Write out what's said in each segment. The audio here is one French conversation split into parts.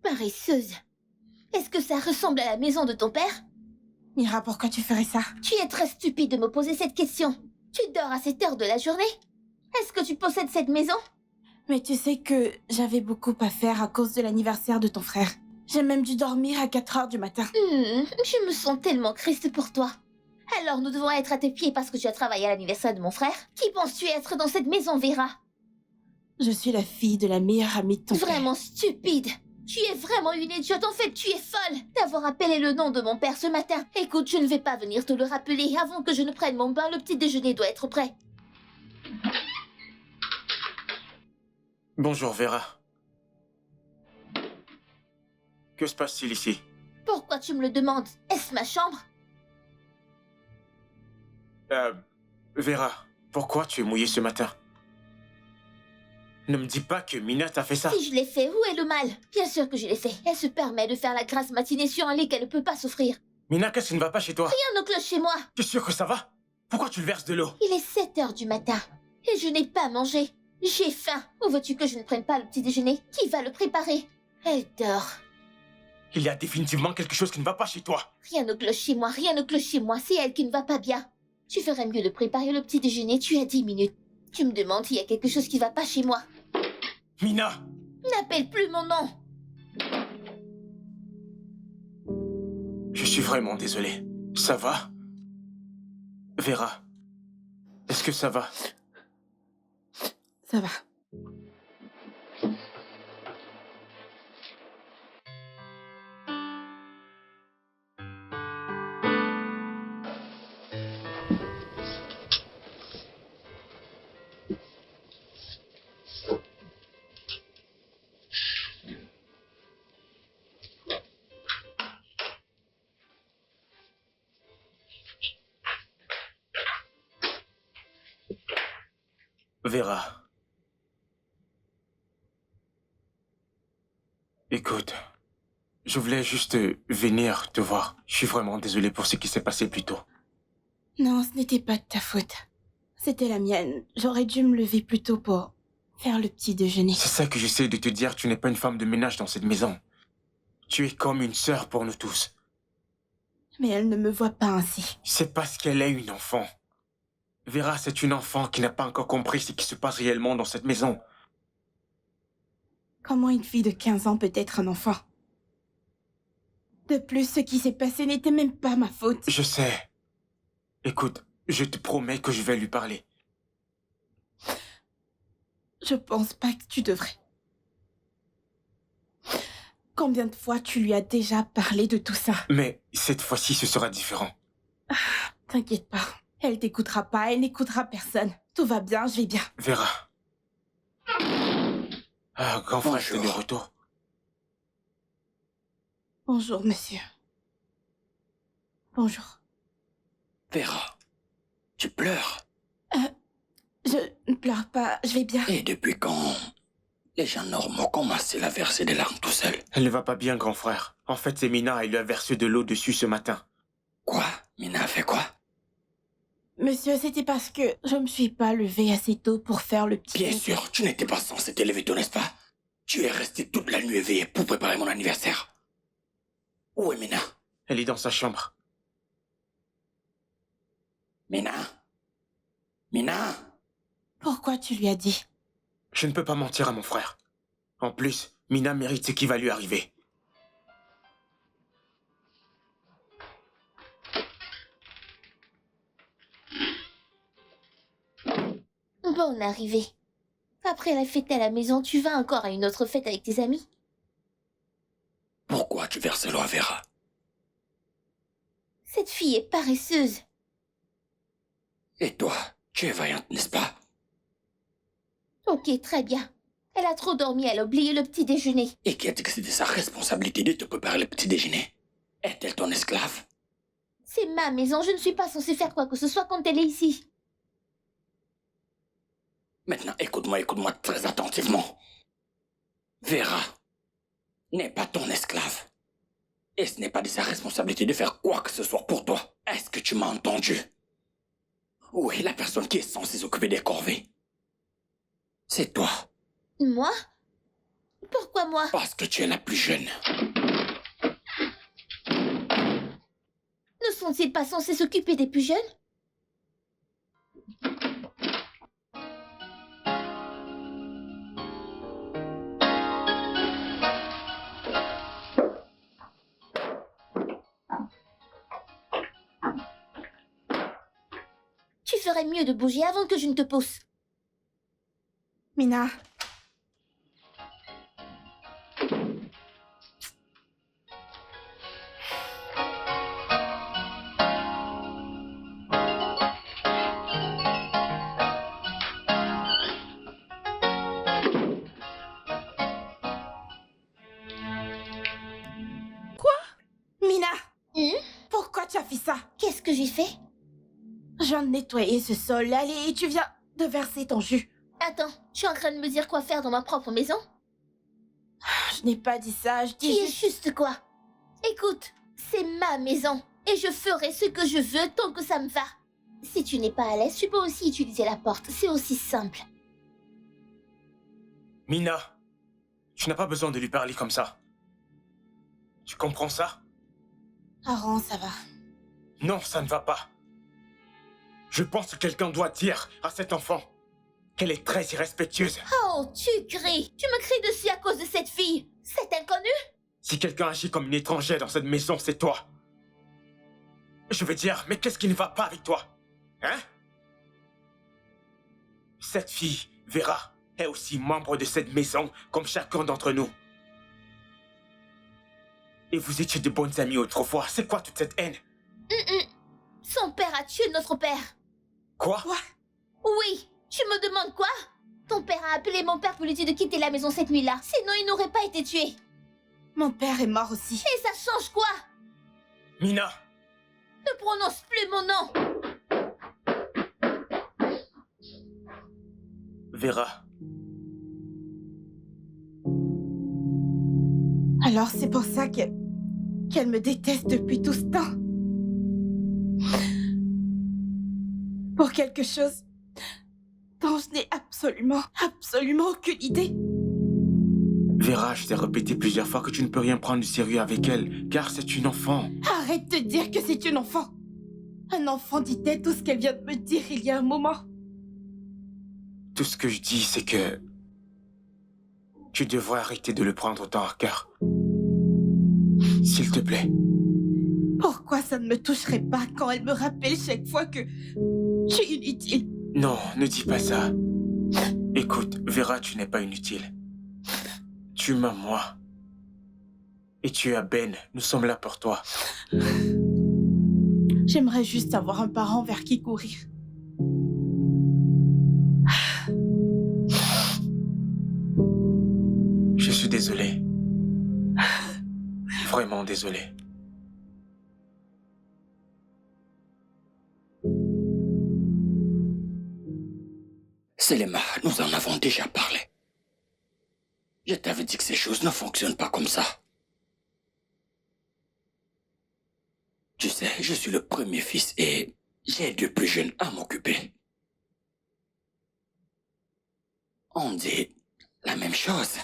Paresseuse. Est-ce que ça ressemble à la maison de ton père? Mira, pourquoi tu ferais ça? Tu es très stupide de me poser cette question. Tu dors à cette heure de la journée? Est-ce que tu possèdes cette maison? Mais tu sais que j'avais beaucoup à faire à cause de l'anniversaire de ton frère. J'ai même dû dormir à 4 heures du matin. Je me sens tellement triste pour toi. Alors nous devons être à tes pieds parce que tu as travaillé à l'anniversaire de mon frère? Qui penses-tu être dans cette maison, Vera? Je suis la fille de la meilleure amie de ton père. Vraiment stupide. Tu es vraiment une idiote, en fait, tu es folle d'avoir appelé le nom de mon père ce matin. Écoute, je ne vais pas venir te le rappeler. Avant que je ne prenne mon bain, le petit déjeuner doit être prêt. Bonjour, Vera. Que se passe-t-il ici? Pourquoi tu me le demandes? Est-ce ma chambre? Vera, pourquoi tu es mouillée ce matin? Ne me dis pas que Mina t'a fait ça. Si je l'ai fait, où est le mal? Bien sûr que je l'ai fait. Elle se permet de faire la grasse matinée sur un lit qu'elle ne peut pas s'offrir. Mina, qu'est-ce qui ne va pas chez toi? Rien ne cloche chez moi. Tu es sûr que ça va? Pourquoi tu le verses de l'eau? Il est 7 heures du matin et je n'ai pas mangé. J'ai faim. Où veux-tu que je ne prenne pas le petit déjeuner? Qui va le préparer? Elle dort. Il y a définitivement quelque chose qui ne va pas chez toi. Rien ne cloche chez moi, rien ne cloche chez moi. C'est elle qui ne va pas bien. Tu ferais mieux de préparer le petit déjeuner. Tu as 10 minutes. Tu me demandes s'il y a quelque chose qui ne va pas chez moi. Mina! N'appelle plus mon nom. Je suis vraiment désolé. Ça va? Vera, est-ce que ça va? Ça va. Vera. Écoute, je voulais juste venir te voir. Je suis vraiment désolé pour ce qui s'est passé plus tôt. Non, ce n'était pas de ta faute. C'était la mienne. J'aurais dû me lever plus tôt pour faire le petit déjeuner. C'est ça que j'essaie de te dire, tu n'es pas une femme de ménage dans cette maison. Tu es comme une sœur pour nous tous. Mais elle ne me voit pas ainsi. C'est parce qu'elle est une enfant. Vera, c'est une enfant qui n'a pas encore compris ce qui se passe réellement dans cette maison. Comment une fille de 15 ans peut être un enfant? De plus, ce qui s'est passé n'était même pas ma faute. Je sais. Écoute, je te promets que je vais lui parler. Je pense pas que tu devrais. Combien de fois tu lui as déjà parlé de tout ça? Mais cette fois-ci, ce sera différent. T'inquiète pas. Elle t'écoutera pas, elle n'écoutera personne. Tout va bien, je vais bien. Vera. Ah, grand frère, c'est de retour. Bonjour, monsieur. Bonjour. Vera, tu pleures? Je ne pleure pas, je vais bien. Et depuis quand les gens normaux commencent à verser des larmes tout seuls? Elle ne va pas bien, grand frère. En fait, c'est Mina, elle lui a versé de l'eau dessus ce matin. Quoi? Mina a fait quoi? Monsieur, c'était parce que je me suis pas levée assez tôt pour faire le petit... Bien sûr, tu n'étais pas censé te lever tôt, n'est-ce pas? Tu es resté toute la nuit éveillée pour préparer mon anniversaire. Où est Mina? Elle est dans sa chambre. Mina? Mina? Pourquoi tu lui as dit? Je ne peux pas mentir à mon frère. En plus, Mina mérite ce qui va lui arriver. Bonne arrivée. Après la fête à la maison, tu vas encore à une autre fête avec tes amis? Pourquoi tu verses l'eau à Vera? Cette fille est paresseuse. Et toi, tu es vaillante, n'est-ce pas? Ok, très bien. Elle a trop dormi, elle a oublié le petit déjeuner. Et qui a dit que c'était sa responsabilité de te préparer le petit déjeuner? Est-elle ton esclave? C'est ma maison, je ne suis pas censée faire quoi que ce soit quand elle est ici. Maintenant, écoute-moi très attentivement. Vera n'est pas ton esclave. Et ce n'est pas de sa responsabilité de faire quoi que ce soit pour toi. Est-ce que tu m'as entendu? Où est la personne qui est censée s'occuper des corvées? C'est toi. Moi? Pourquoi moi? Parce que tu es la plus jeune. Ne sont-ils pas censés s'occuper des plus jeunes? Tu ferais mieux de bouger avant que je ne te pousse. Mina. Mina, pourquoi tu as fait ça? Qu'est-ce que j'ai fait? Je viens de nettoyer ce sol, allez, et tu viens de verser ton jus. Attends, tu es en train de me dire quoi faire dans ma propre maison? Je n'ai pas dit ça, je Tu dis es juste... juste quoi? Écoute, c'est ma maison, et je ferai ce que je veux tant que ça me va. Si tu n'es pas à l'aise, tu peux aussi utiliser la porte, c'est aussi simple. Mina, tu n'as pas besoin de lui parler comme ça. Tu comprends ça? Aaron, ça va. Non, ça ne va pas. Je pense que quelqu'un doit dire à cet enfant qu'elle est très irrespectueuse. Oh, tu cries! Tu me cries dessus à cause de cette fille! Cette inconnue? Si quelqu'un agit comme une étrangère dans cette maison, c'est toi. Je veux dire, mais qu'est-ce qui ne va pas avec toi? Hein? Cette fille, Vera, est aussi membre de cette maison comme chacun d'entre nous. Et vous étiez de bonnes amies autrefois. C'est quoi toute cette haine? Son père a tué notre père. Quoi? Oui, tu me demandes quoi? Ton père a appelé mon père pour lui dire de quitter la maison cette nuit-là. Sinon, il n'aurait pas été tué. Mon père est mort aussi. Et ça change quoi? Mina! Ne prononce plus mon nom. Vera, Alors c'est pour ça qu'elle me déteste depuis tout ce temps. Pour quelque chose dont je n'ai absolument aucune idée. Vera, je t'ai répété plusieurs fois que tu ne peux rien prendre du sérieux avec elle, car c'est une enfant. Arrête de dire que c'est une enfant. Un enfant dit-elle tout ce qu'elle vient de me dire il y a un moment. Tout ce que je dis, c'est que tu devrais arrêter de le prendre autant à cœur. S'il te plaît. Pourquoi ça ne me toucherait pas quand elle me rappelle chaque fois que je suis inutile? Non, ne dis pas ça. Écoute, Vera, tu n'es pas inutile. Tu m'as moi. Et tu as Ben. Nous sommes là pour toi. J'aimerais juste avoir un parent vers qui courir. Je suis désolé. Vraiment désolé. Selema, nous en avons déjà parlé. Je t'avais dit que ces choses ne fonctionnent pas comme ça. Tu sais, je suis le premier fils et j'ai deux plus jeunes à m'occuper. On dit la même chose.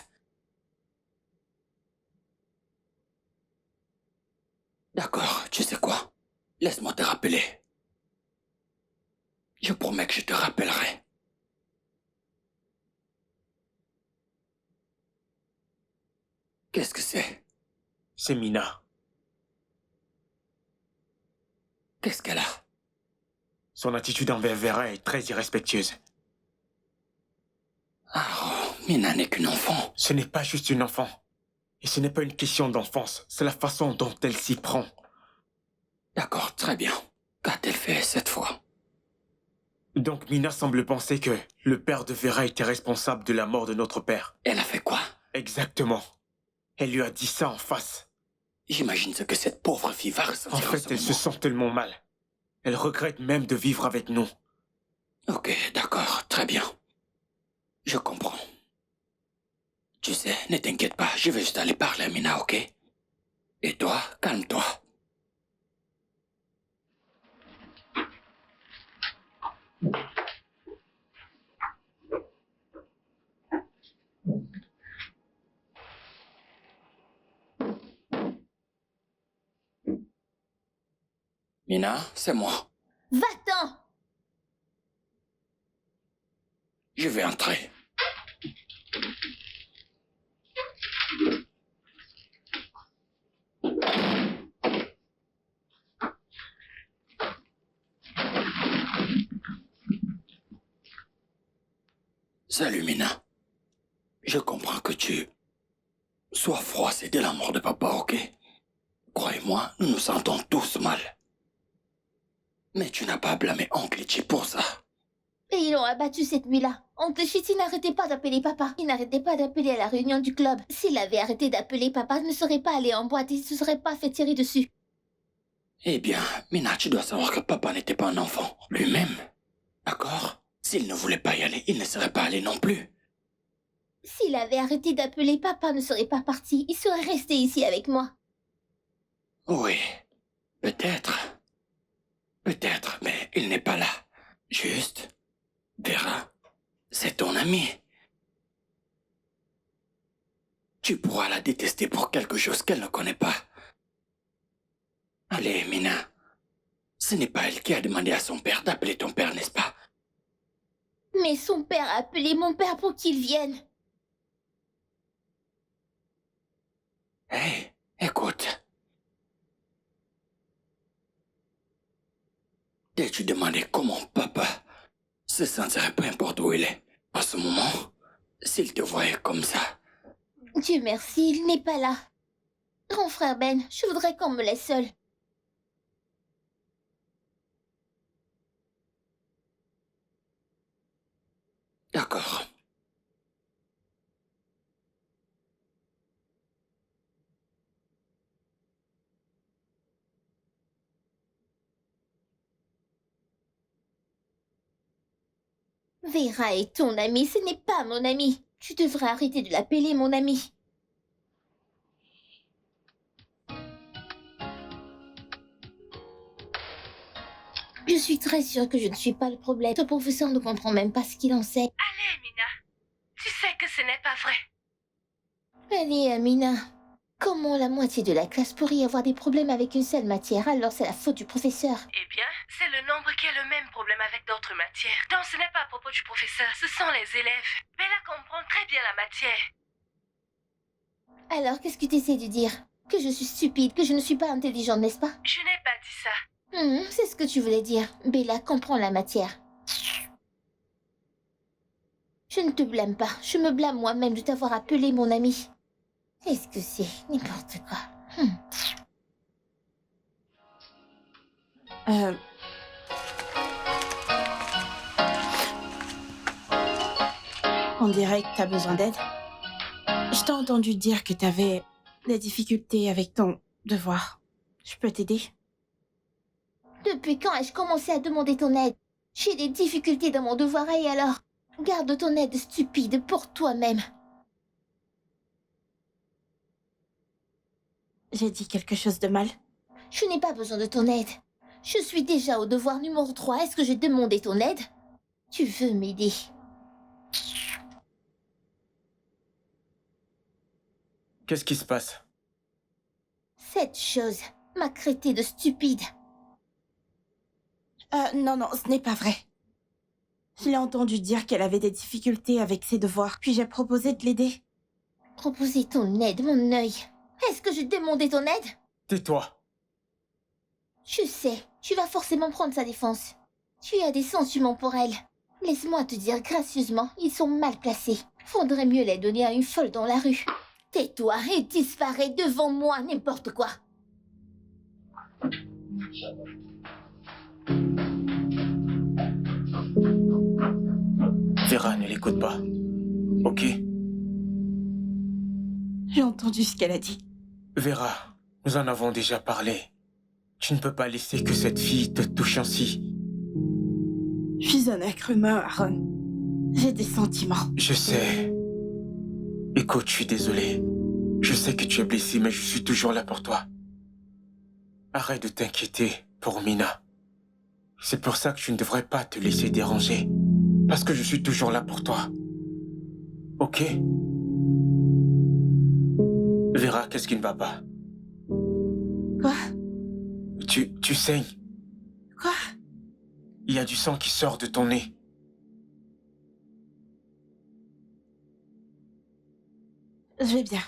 D'accord, tu sais quoi? Laisse-moi te rappeler. Je promets que je te rappellerai. Qu'est-ce que c'est? C'est Mina. Qu'est-ce qu'elle a? Son attitude envers Vera est très irrespectueuse. Ah, Mina n'est qu'une enfant. Ce n'est pas juste une enfant. Et ce n'est pas une question d'enfance. C'est la façon dont elle s'y prend. D'accord, très bien. Qu'a-t-elle fait cette fois? Donc Mina semble penser que le père de Vera était responsable de la mort de notre père. Elle a fait quoi? Exactement. Elle lui a dit ça en face. J'imagine ce que cette pauvre fille va ressentir En fait, ce elle se moment. sent tellement mal. Elle regrette même de vivre avec nous. Ok, d'accord, très bien. Je comprends. Tu sais, ne t'inquiète pas, je vais juste aller parler à Mina, ok? Et toi, calme-toi. Mina, c'est moi. Va-t'en! Je vais entrer. Salut, Mina. Je comprends que tu sois froissé de la mort de papa, ok? Croyez-moi, nous nous sentons tous mal. Mais tu n'as pas à blâmer Oncle Itchy pour ça. Et ils l'ont abattu cette nuit-là. Oncle Chitty n'arrêtait pas d'appeler papa. Il n'arrêtait pas d'appeler à la réunion du club. S'il avait arrêté d'appeler papa, il ne serait pas allé en boîte et il ne se serait pas fait tirer dessus. Eh bien, Mina, tu dois savoir que papa n'était pas un enfant, lui-même. D'accord? S'il ne voulait pas y aller, il ne serait pas allé non plus. S'il avait arrêté d'appeler, papa ne serait pas parti. Il serait resté ici avec moi. Oui, peut-être. Peut-être, mais il n'est pas là. Juste, Vera, c'est ton ami. Tu pourras la détester pour quelque chose qu'elle ne connaît pas. Allez, Mina. Ce n'est pas elle qui a demandé à son père d'appeler ton père, n'est-ce pas? Mais son père a appelé mon père pour qu'il vienne. Hé, écoute. T'es-tu demandé comment papa se sentirait peu importe où il est? À ce moment, s'il te voyait comme ça. Dieu merci, il n'est pas là. Grand frère Ben, je voudrais qu'on me laisse seule. D'accord. Vera est ton ami, ce n'est pas mon ami. Tu devrais arrêter de l'appeler mon ami. Je suis très sûre que je ne suis pas le problème. Ton professeur ne comprend même pas ce qu'il enseigne. Allez, Mina. Tu sais que ce n'est pas vrai. Allez, Amina. Comment la moitié de la classe pourrait avoir des problèmes avec une seule matière, alors c'est la faute du professeur? Eh bien, c'est le nombre qui a le même problème avec d'autres matières. Donc ce n'est pas à propos du professeur, ce sont les élèves. Bella comprend très bien la matière. Alors, qu'est-ce que tu essaies de dire? Que je suis stupide, que je ne suis pas intelligente, n'est-ce pas? Je n'ai pas dit ça. C'est ce que tu voulais dire. Bella comprend la matière. Je ne te blâme pas. Je me blâme moi-même de t'avoir appelé mon ami. Qu'est-ce que c'est? N'importe quoi. On dirait que t'as besoin d'aide. Je t'ai entendu dire que t'avais des difficultés avec ton devoir. Je peux t'aider? Depuis quand ai-je commencé à demander ton aide? J'ai des difficultés dans mon devoir et alors? Garde ton aide stupide pour toi-même. J'ai dit quelque chose de mal? Je n'ai pas besoin de ton aide. Je suis déjà au devoir numéro 3. Est-ce que j'ai demandé ton aide? Tu veux m'aider? Qu'est-ce qui se passe? Cette chose m'a traité de stupide. Non, ce n'est pas vrai. Je l'ai entendu dire qu'elle avait des difficultés avec ses devoirs, puis j'ai proposé de l'aider. Proposer ton aide, mon œil. Est-ce que j'ai demandé ton aide? Tais-toi. Je sais, tu vas forcément prendre sa défense. Tu as des sentiments pour elle. Laisse-moi te dire gracieusement, ils sont mal placés. Faudrait mieux les donner à une folle dans la rue. Tais-toi et disparais devant moi, n'importe quoi. Vera, ne l'écoute pas. Ok? J'ai entendu ce qu'elle a dit. Vera, nous en avons déjà parlé. Tu ne peux pas laisser que cette fille te touche ainsi. Je suis un être humain, Aaron. J'ai des sentiments. Je sais. Écoute, je suis désolé. Je sais que tu es blessé, mais je suis toujours là pour toi. Arrête de t'inquiéter pour Mina. C'est pour ça que tu ne devrais pas te laisser déranger. Parce que je suis toujours là pour toi. Ok? Vera, qu'est-ce qui ne va pas? Quoi? Tu saignes. Quoi? Il y a du sang qui sort de ton nez. Je vais bien.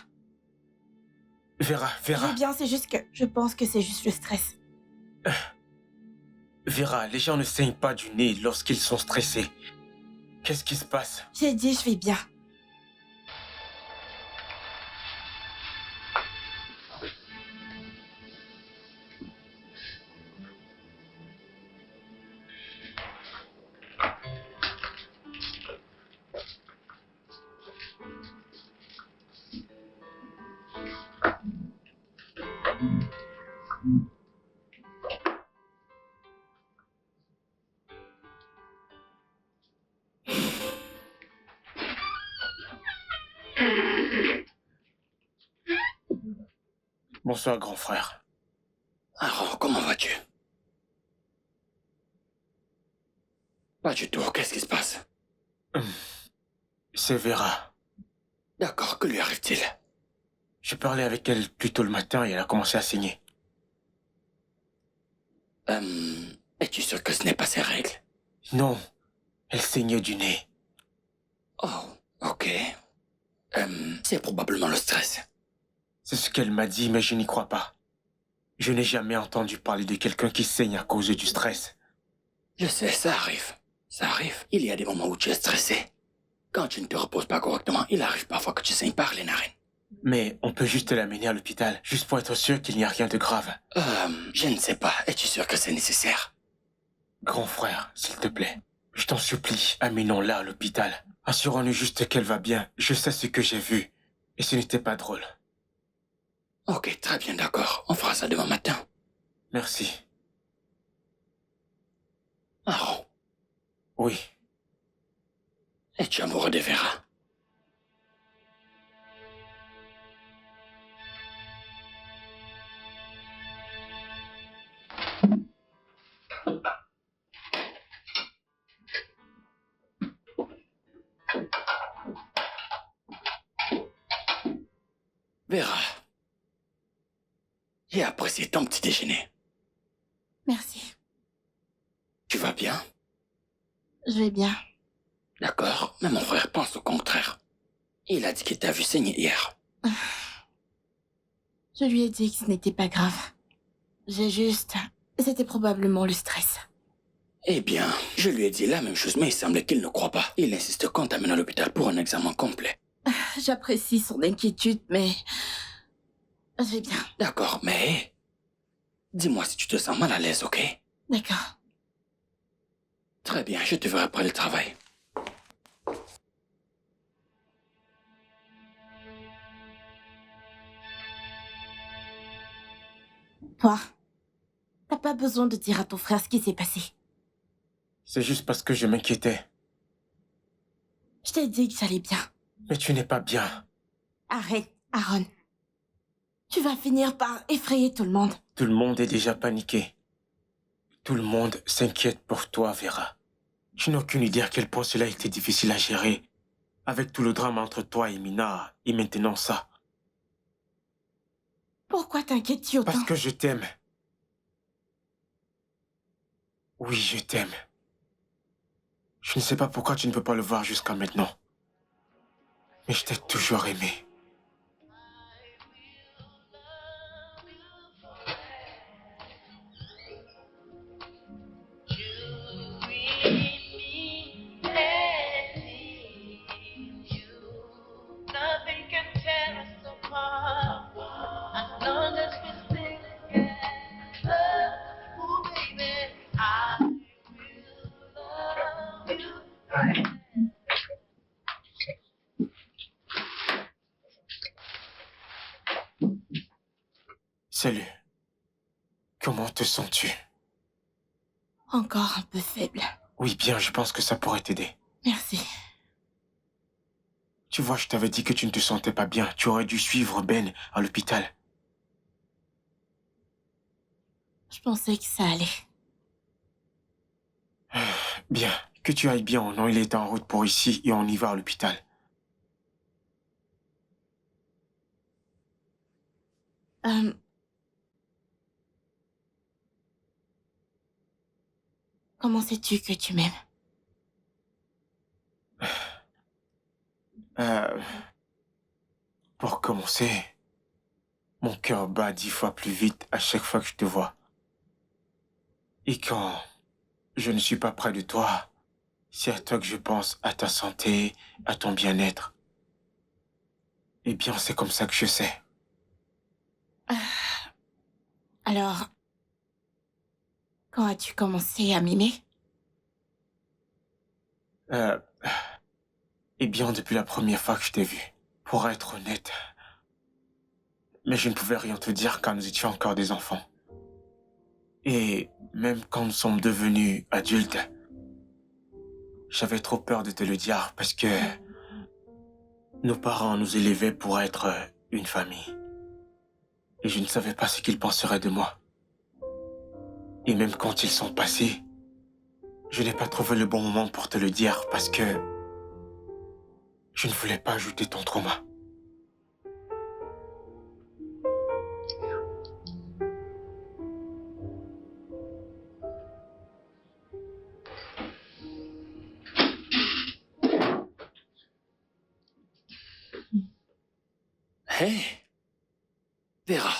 Vera, Je Vera, vais bien, c'est juste que je pense que c'est juste le stress. Vera, les gens ne saignent pas du nez lorsqu'ils sont stressés. Qu'est-ce qui se passe? J'ai dit je vais bien. Bonsoir, grand frère. Aaron, comment vas-tu? Pas du tout, qu'est-ce qui se passe? C'est Vera. D'accord, que lui arrive-t-il? J'ai parlé avec elle plus tôt le matin et elle a commencé à saigner. Es-tu sûr que ce n'est pas ses règles? Non, elle saignait du nez. Oh, ok. C'est probablement le stress. C'est ce qu'elle m'a dit, mais je n'y crois pas. Je n'ai jamais entendu parler de quelqu'un qui saigne à cause du stress. Je sais, ça arrive. Ça arrive. Il y a des moments où tu es stressé. Quand tu ne te reposes pas correctement, il arrive parfois que tu saignes par les narines. Mais on peut juste l'amener à l'hôpital, juste pour être sûr qu'il n'y a rien de grave. Je ne sais pas. Es-tu sûr que c'est nécessaire? Grand frère, s'il te plaît, je t'en supplie, amenons-la à l'hôpital. Assurons-nous juste qu'elle va bien. Je sais ce que j'ai vu. Et ce n'était pas drôle. Ok, très bien, d'accord. On fera ça demain matin. Merci. Aaron, Oui. es-tu amoureux de Vera? Vera, j'ai apprécié ton petit déjeuner. Merci. Tu vas bien? Je vais bien. D'accord, mais mon frère pense au contraire. Il a dit qu'il t'a vu saigner hier. Je lui ai dit que ce n'était pas grave. C'était probablement le stress. Eh bien, je lui ai dit la même chose, mais il semble qu'il ne croit pas. Il insiste qu'on t'amène à l'hôpital pour un examen complet. J'apprécie son inquiétude, mais je vais bien. D'accord, mais... Dis-moi si tu te sens mal à l'aise, ok? D'accord. Très bien, je te verrai après le travail. Toi, t'as pas besoin de dire à ton frère ce qui s'est passé. C'est juste parce que je m'inquiétais. Je t'ai dit que j'allais bien. Mais tu n'es pas bien. Arrête, Aaron. Tu vas finir par effrayer tout le monde. Tout le monde est déjà paniqué. Tout le monde s'inquiète pour toi, Vera. Tu n'as aucune idée à quel point cela a été difficile à gérer. Avec tout le drame entre toi et Mina, et maintenant ça. Pourquoi t'inquiètes-tu autant? Parce que je t'aime. Oui, je t'aime. Je ne sais pas pourquoi tu ne peux pas le voir jusqu'à maintenant. Mais je t'ai toujours aimé. Salut. Comment te sens-tu? Encore un peu faible. Oui, bien, je pense que ça pourrait t'aider. Merci. Tu vois, je t'avais dit que tu ne te sentais pas bien. Tu aurais dû suivre Ben à l'hôpital. Je pensais que ça allait. Bien, que tu ailles bien. Non, il est en route pour ici et on y va à l'hôpital. Comment sais-tu que tu m'aimes? Euh, pour commencer, mon cœur bat 10 fois plus vite à chaque fois que je te vois. Et quand je ne suis pas près de toi, c'est à toi que je pense, à ta santé, à ton bien-être. Eh bien, c'est comme ça que je sais. Alors, quand as-tu commencé à m'aimer? Euh, eh bien, depuis la première fois que je t'ai vu. Pour être honnête, mais je ne pouvais rien te dire quand nous étions encore des enfants. Et même quand nous sommes devenus adultes, j'avais trop peur de te le dire parce que nos parents nous élevaient pour être une famille. Et je ne savais pas ce qu'ils penseraient de moi. Et même quand ils sont passés, je n'ai pas trouvé le bon moment pour te le dire parce que je ne voulais pas ajouter ton trauma. Hé Vera,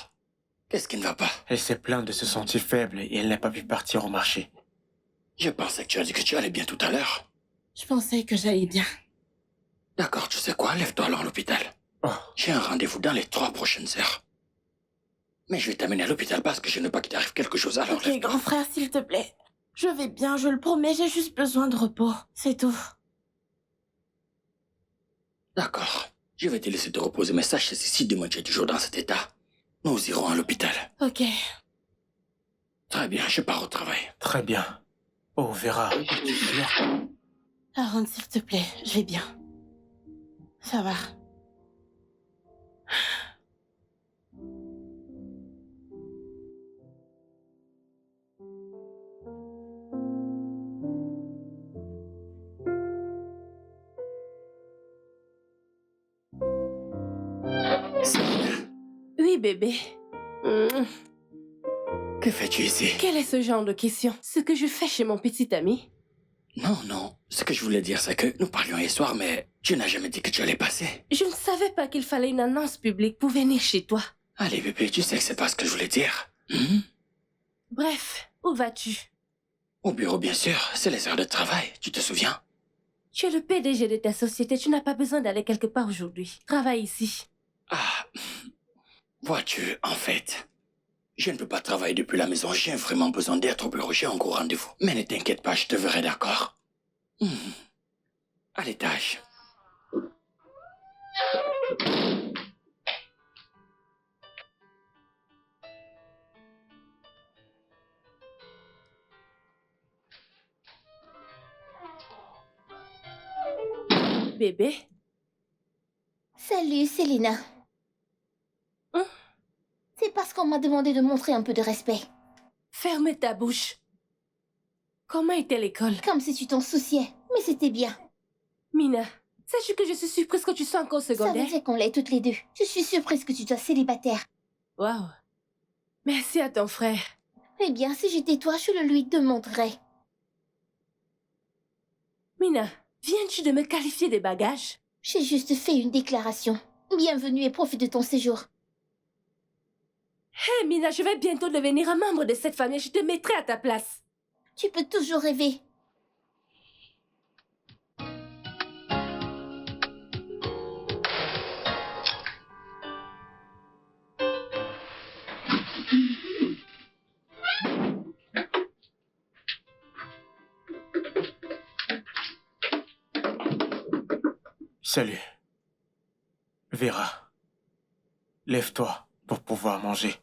qu'est-ce qui ne va pas? Elle s'est plainte de se sentir faible et elle n'a pas pu partir au marché. Je pensais que tu as dit que tu allais bien tout à l'heure. Je pensais que j'allais bien. D'accord, tu sais quoi? Lève-toi alors à l'hôpital. Oh, J'ai un rendez-vous dans les 3 prochaines heures. Mais je vais t'amener à l'hôpital parce que je ne veux pas qu'il t'arrive quelque chose, alors Ok, lève-toi. grand frère, s'il te plaît. Je vais bien, je le promets, j'ai juste besoin de repos. C'est tout. D'accord. Je vais te laisser te reposer, mais sache que si demain tu es toujours dans cet état, nous irons à l'hôpital. Ok. Très bien, je pars au travail. très bien. Oh, Vera, es-tu sûre? Aaron, s'il te plaît, je vais bien. Ça va. Oui, bébé. Que fais-tu ici? Quel est ce genre de question? Ce que je fais chez mon petit ami? Non. Ce que je voulais dire, c'est que nous parlions hier soir, mais tu n'as jamais dit que tu allais passer. Je ne savais pas qu'il fallait une annonce publique pour venir chez toi. Allez, bébé, tu sais que c'est pas ce que je voulais dire. Bref, où vas-tu? Au bureau, bien sûr. C'est les heures de travail, tu te souviens? Tu es le PDG de ta société, tu n'as pas besoin d'aller quelque part aujourd'hui. Travaille ici. Ah, vois-tu, en fait, je ne peux pas travailler depuis la maison. J'ai vraiment besoin d'être au bureau. J'ai un gros rendez-vous. Mais ne t'inquiète pas, je te verrai, d'accord? À l'étage. Bébé? Salut, Selena. Hein? C'est parce qu'on m'a demandé de montrer un peu de respect. Ferme ta bouche. Comment était l'école? Comme si tu t'en souciais. Mais c'était bien. Mina, sais-tu que je suis surprise que tu sois encore au Ça secondaire? me fait qu'on l'ait toutes les deux. Je suis surprise que tu sois célibataire. Waouh. Merci à ton frère. Eh bien, si j'étais toi, je le lui demanderais. Mina, viens-tu de me qualifier des bagages? J'ai juste fait une déclaration. Bienvenue et profite de ton séjour. Hé Mina, je vais bientôt devenir un membre de cette famille. Je te mettrai à ta place. Tu peux toujours rêver. Salut. Vera. Lève-toi pour pouvoir manger.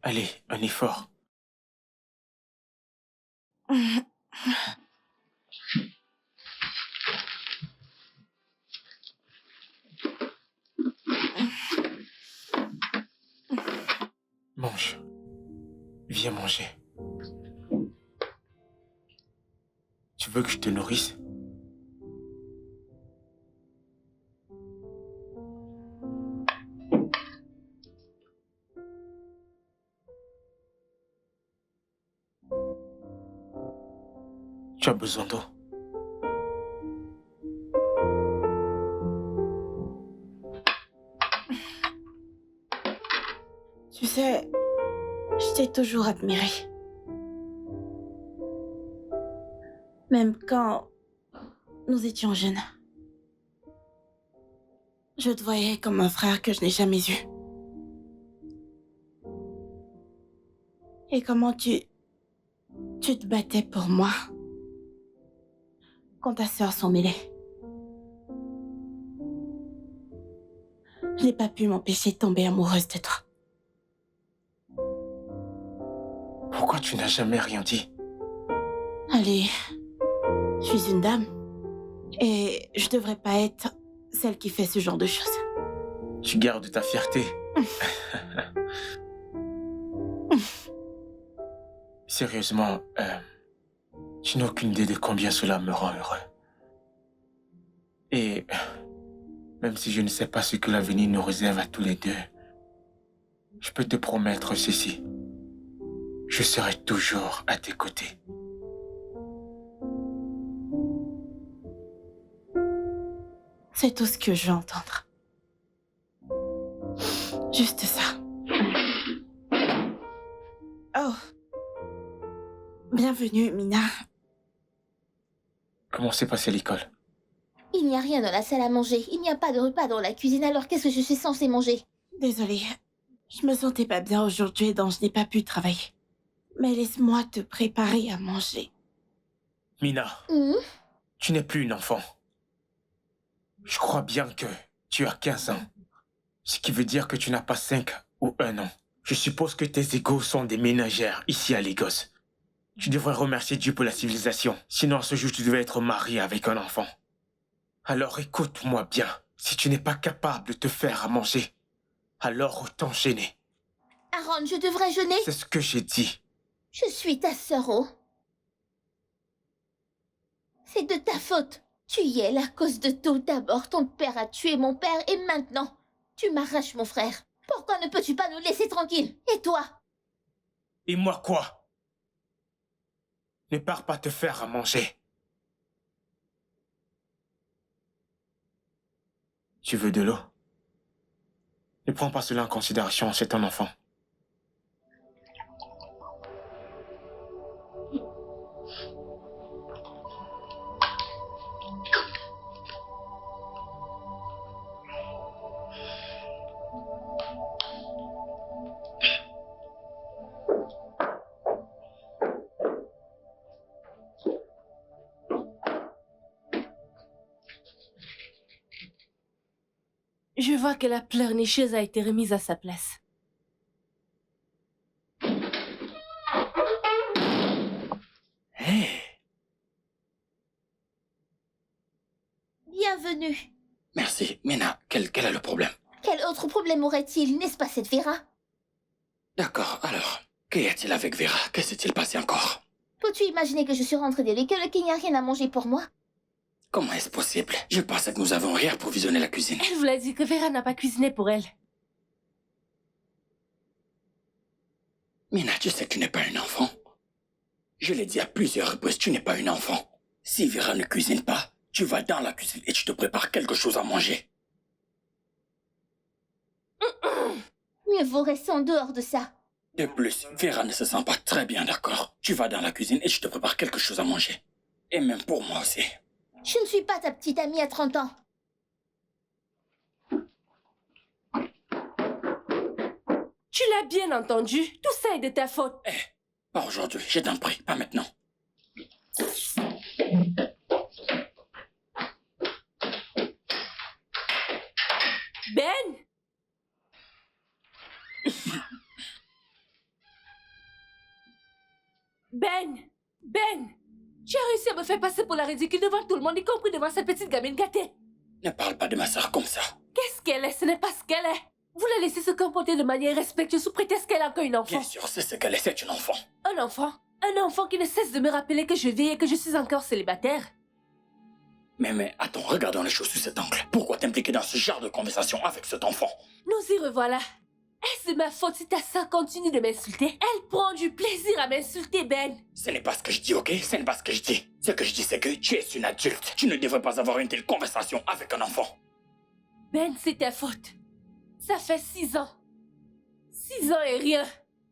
Allez, un effort. Mange. Viens manger. Tu veux que je te nourrisse? Tu as besoin d'eau. Tu sais, je t'ai toujours admiré. Même quand nous étions jeunes. Je te voyais comme un frère que je n'ai jamais eu. Et comment tu te battais pour moi quand ta sœur s'en mêlait. Je n'ai pas pu m'empêcher de tomber amoureuse de toi. Pourquoi tu n'as jamais rien dit? Allez, je suis une dame. Et je devrais pas être celle qui fait ce genre de choses. Tu gardes ta fierté. Sérieusement, tu n'as aucune idée de combien cela me rend heureux. Et même si je ne sais pas ce que l'avenir nous réserve à tous les deux, je peux te promettre ceci. Je serai toujours à tes côtés. C'est tout ce que je veux entendre. Juste ça. Oh. Bienvenue, Mina. Comment s'est passée l'école? Il n'y a rien dans la salle à manger. Il n'y a pas de repas dans la cuisine, alors qu'est-ce que je suis censée manger? Désolée. Je me sentais pas bien aujourd'hui, donc je n'ai pas pu travailler. Mais laisse-moi te préparer à manger. Mina, tu n'es plus une enfant. Je crois bien que tu as 15 ans. Ce qui veut dire que tu n'as pas 5 ou 1 an. Je suppose que tes égaux sont des ménagères ici à Lagos. Tu devrais remercier Dieu pour la civilisation. Sinon, à ce jour, tu devais être marié avec un enfant. Alors écoute-moi bien. Si tu n'es pas capable de te faire à manger, alors autant gêner. Aaron, je devrais jeûner? C'est ce que j'ai dit. Je suis ta sœur, oh. C'est de ta faute. Tu y es la cause de tout. D'abord, ton père a tué mon père et maintenant, tu m'arraches mon frère. Pourquoi ne peux-tu pas nous laisser tranquilles? Et toi? Et moi quoi? Ne pars pas te faire à manger. Tu veux de l'eau? Ne prends pas cela en considération, c'est un enfant. Je vois que la pleurnicheuse a été remise à sa place. Hey. Bienvenue. Merci. Mina, quel est le problème? Quel autre problème aurait-il, n'est-ce pas cette Vera? D'accord, alors, qu'y a-t-il avec Vera? Que s'est-il passé encore? Peux-tu imaginer que je suis rentrée de l'école et qu'il n'y a rien à manger pour moi? Comment est-ce possible? Je pensais que nous avons réapprovisionné la cuisine. Elle vous l'a dit que Vera n'a pas cuisiné pour elle. Mina, tu sais que tu n'es pas une enfant. Je l'ai dit à plusieurs reprises, tu n'es pas une enfant. Si Vera ne cuisine pas, tu vas dans la cuisine et tu te prépares quelque chose à manger. Mieux vaut rester en dehors de ça. De plus, Vera ne se sent pas très bien, d'accord? Tu vas dans la cuisine et tu te prépares quelque chose à manger. Et même pour moi aussi. Je ne suis pas ta petite amie à 30 ans. Tu l'as bien entendu. Tout ça est de ta faute. Eh, pas aujourd'hui, je t'en prie, pas maintenant. Ben! Ben! Tu as réussi à me faire passer pour la ridicule devant tout le monde, y compris devant cette petite gamine gâtée. Ne parle pas de ma sœur comme ça. Qu'est-ce qu'elle est? Ce n'est pas ce qu'elle est. Vous la laissez se comporter de manière respectueuse sous prétexte qu'elle est encore une enfant. Bien sûr, c'est ce qu'elle est, c'est une enfant. Un enfant? Un enfant qui ne cesse de me rappeler que je vis et que je suis encore célibataire. Mais attends, regardons les choses sous cet angle. Pourquoi t'impliquer dans ce genre de conversation avec cet enfant? Nous y revoilà. Est-ce ma faute si ta sœur continue de m'insulter? Elle prend du plaisir à m'insulter, Ben. Ce n'est pas ce que je dis, ok? Ce n'est pas ce que je dis. Ce que je dis, c'est que tu es une adulte. Tu ne devrais pas avoir une telle conversation avec un enfant. Ben, c'est ta faute. Ça fait 6 ans. 6 ans et rien.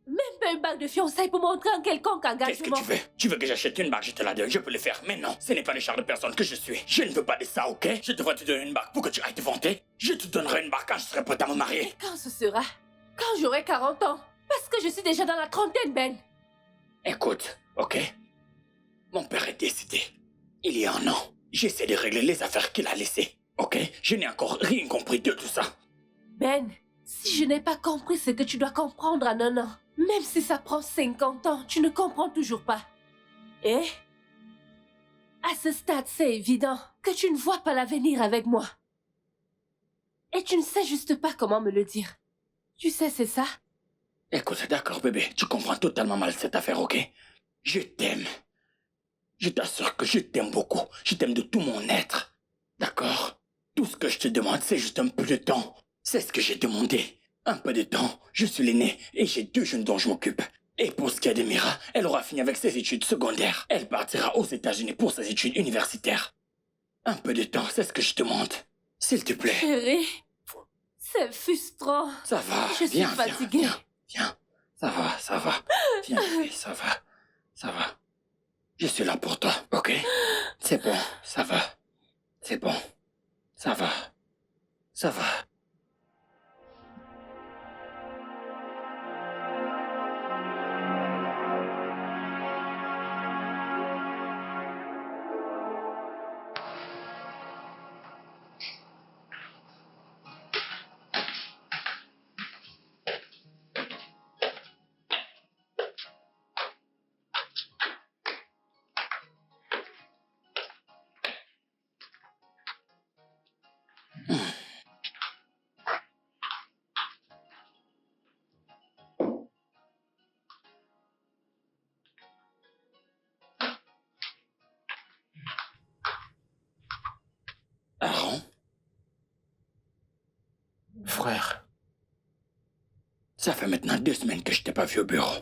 Même pas une bague de fiançailles pour montrer un quelconque Qu'est-ce engagement. que tu veux? Tu veux que j'achète une bague, je te la donne, je peux le faire. Mais non, ce n'est pas le genre de personne que je suis. Je ne veux pas de ça, ok? Je devrais te donner une bague pour que tu ailles te vanter. Je te donnerai une bague quand je serai prête à me marier. Quand ce sera? Quand j'aurai 40 ans. Parce que je suis déjà dans la trentaine, Ben. Écoute, ok? Mon père est décédé. Il y a 1 an. J'essaie de régler les affaires qu'il a laissées. Ok? Je n'ai encore rien compris de tout ça. Ben, si je n'ai pas compris ce que tu dois comprendre en 1 an, même si ça prend 50 ans, tu ne comprends toujours pas. Et à ce stade, c'est évident que tu ne vois pas l'avenir avec moi. Et tu ne sais juste pas comment me le dire. Tu sais, c'est ça? Écoute, d'accord, bébé, tu comprends totalement mal cette affaire, ok? Je t'aime. Je t'assure que je t'aime beaucoup. Je t'aime de tout mon être. D'accord? Tout ce que je te demande, c'est juste un peu de temps. C'est ce que j'ai demandé. Un peu de temps. Je suis l'aîné et j'ai 2 jeunes dont je m'occupe. Et pour ce qui est de Mira, elle aura fini avec ses études secondaires. Elle partira aux États-Unis pour ses études universitaires. Un peu de temps, c'est ce que je demande. S'il te plaît. Chérie, c'est frustrant. Ça va, Je suis viens, fatiguée. viens. Ça va. Viens, bébé, ça va. Je suis là pour toi, ok? C'est bon, ça va. C'est bon, ça va. Aaron, Frère, ça fait maintenant 2 semaines que je t'ai pas vu au bureau.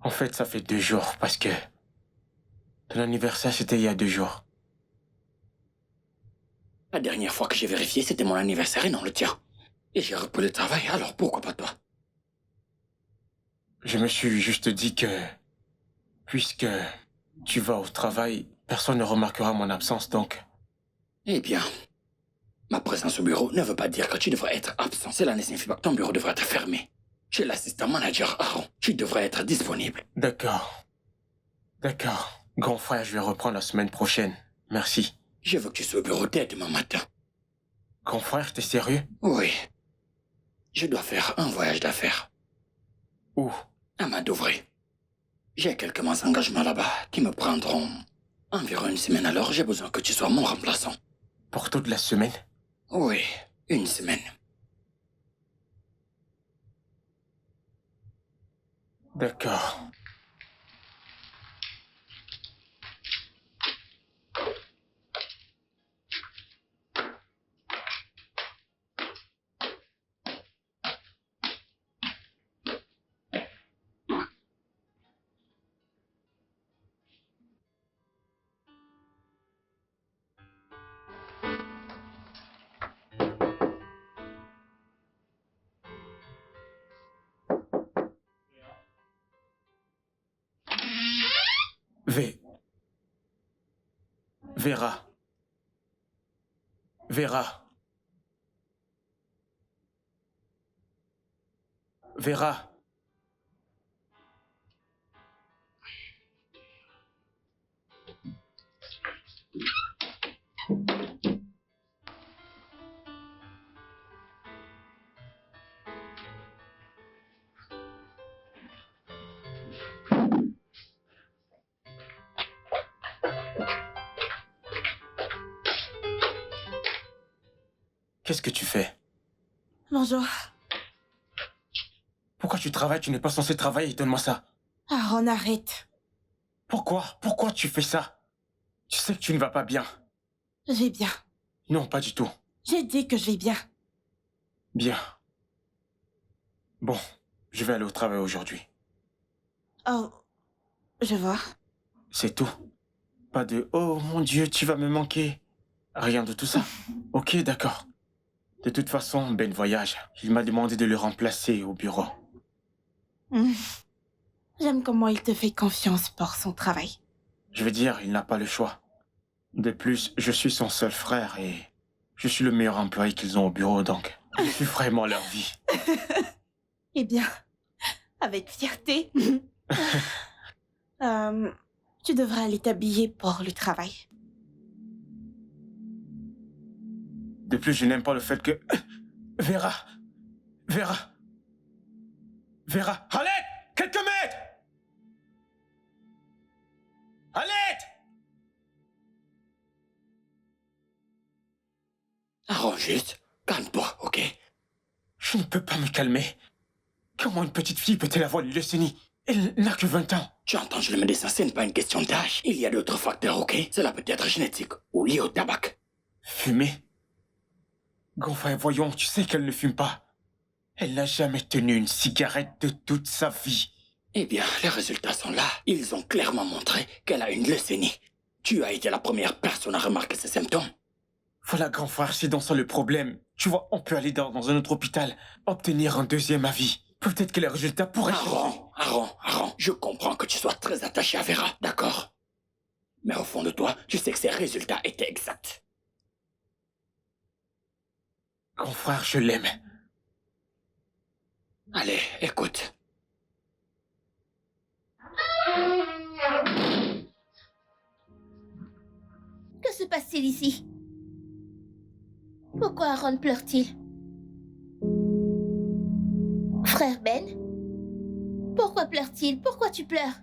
en fait, ça fait 2 jours parce que ton anniversaire, c'était il y a 2 jours. La dernière fois que j'ai vérifié, c'était mon anniversaire et non le tien. Et j'ai repris le travail, alors pourquoi pas toi? Je me suis juste dit que, puisque tu vas au travail, personne ne remarquera mon absence, donc... Eh bien, ma présence au bureau ne veut pas dire que tu devrais être absent. Cela ne signifie pas que ton bureau devrait être fermé. Tu es l'assistant manager, Aaron. Tu devrais être disponible. D'accord. Grand frère, je vais reprendre la semaine prochaine. Merci. Je veux que tu sois au bureau dès demain matin. Grand frère, t'es sérieux? Oui. Je dois faire un voyage d'affaires Où? à Madouvray. J'ai quelques engagements là-bas qui me prendront environ 1 semaine, alors j'ai besoin que tu sois mon remplaçant. Pour toute la semaine? Oui, 1 semaine. D'accord. Vera. Vera. Vera. Qu'est-ce que tu fais? Bonjour. Pourquoi tu travailles? Tu n'es pas censé travailler. Donne-moi ça. Aaron, arrête. Pourquoi tu fais ça? Tu sais que tu ne vas pas bien. Je vais bien. Non, pas du tout. J'ai dit que je vais bien. Bien. Bon, je vais aller au travail aujourd'hui. Oh, je vois. C'est tout. Pas de oh mon Dieu, tu vas me manquer. Rien de tout ça. Ok, d'accord. De toute façon, Ben voyage. Il m'a demandé de le remplacer au bureau. Hmm. J'aime comment il te fait confiance pour son travail. Je veux dire, il n'a pas le choix. De plus, je suis son seul frère et je suis le meilleur employé qu'ils ont au bureau, donc je suis vraiment leur vie. Eh bien, avec fierté. Tu devras aller t'habiller pour le travail. De plus, je n'aime pas le fait que... Vera! Arlette! Quelqu'un m'aide! Arlette! Aaron, juste, calme-toi, ok? Je ne peux pas me calmer. Comment une petite fille peut-elle avoir une leucémie? Elle n'a que 20 ans. Tu entends, le médecin, ce n'est pas une question d'âge. Il y a d'autres facteurs, ok? Cela peut être génétique ou lié au tabac. Fumer? Gonfrey, voyons, tu sais qu'elle ne fume pas. Elle n'a jamais tenu une cigarette de toute sa vie. Eh bien, les résultats sont là. Ils ont clairement montré qu'elle a une leucémie. Tu as été la première personne à remarquer ces symptômes. Voilà, grand frère, c'est dans ça le problème. Tu vois, on peut aller dans un autre hôpital, obtenir un deuxième avis. Peut-être que les résultats pourraient... Aaron, je comprends que tu sois très attaché à Vera, d'accord? Mais au fond de toi, tu sais que ces résultats étaient exacts. Grand frère, je l'aime. Allez, écoute. Que se passe-t-il ici? Pourquoi Aaron pleure-t-il? Frère Ben? Pourquoi pleure-t-il? Pourquoi tu pleures?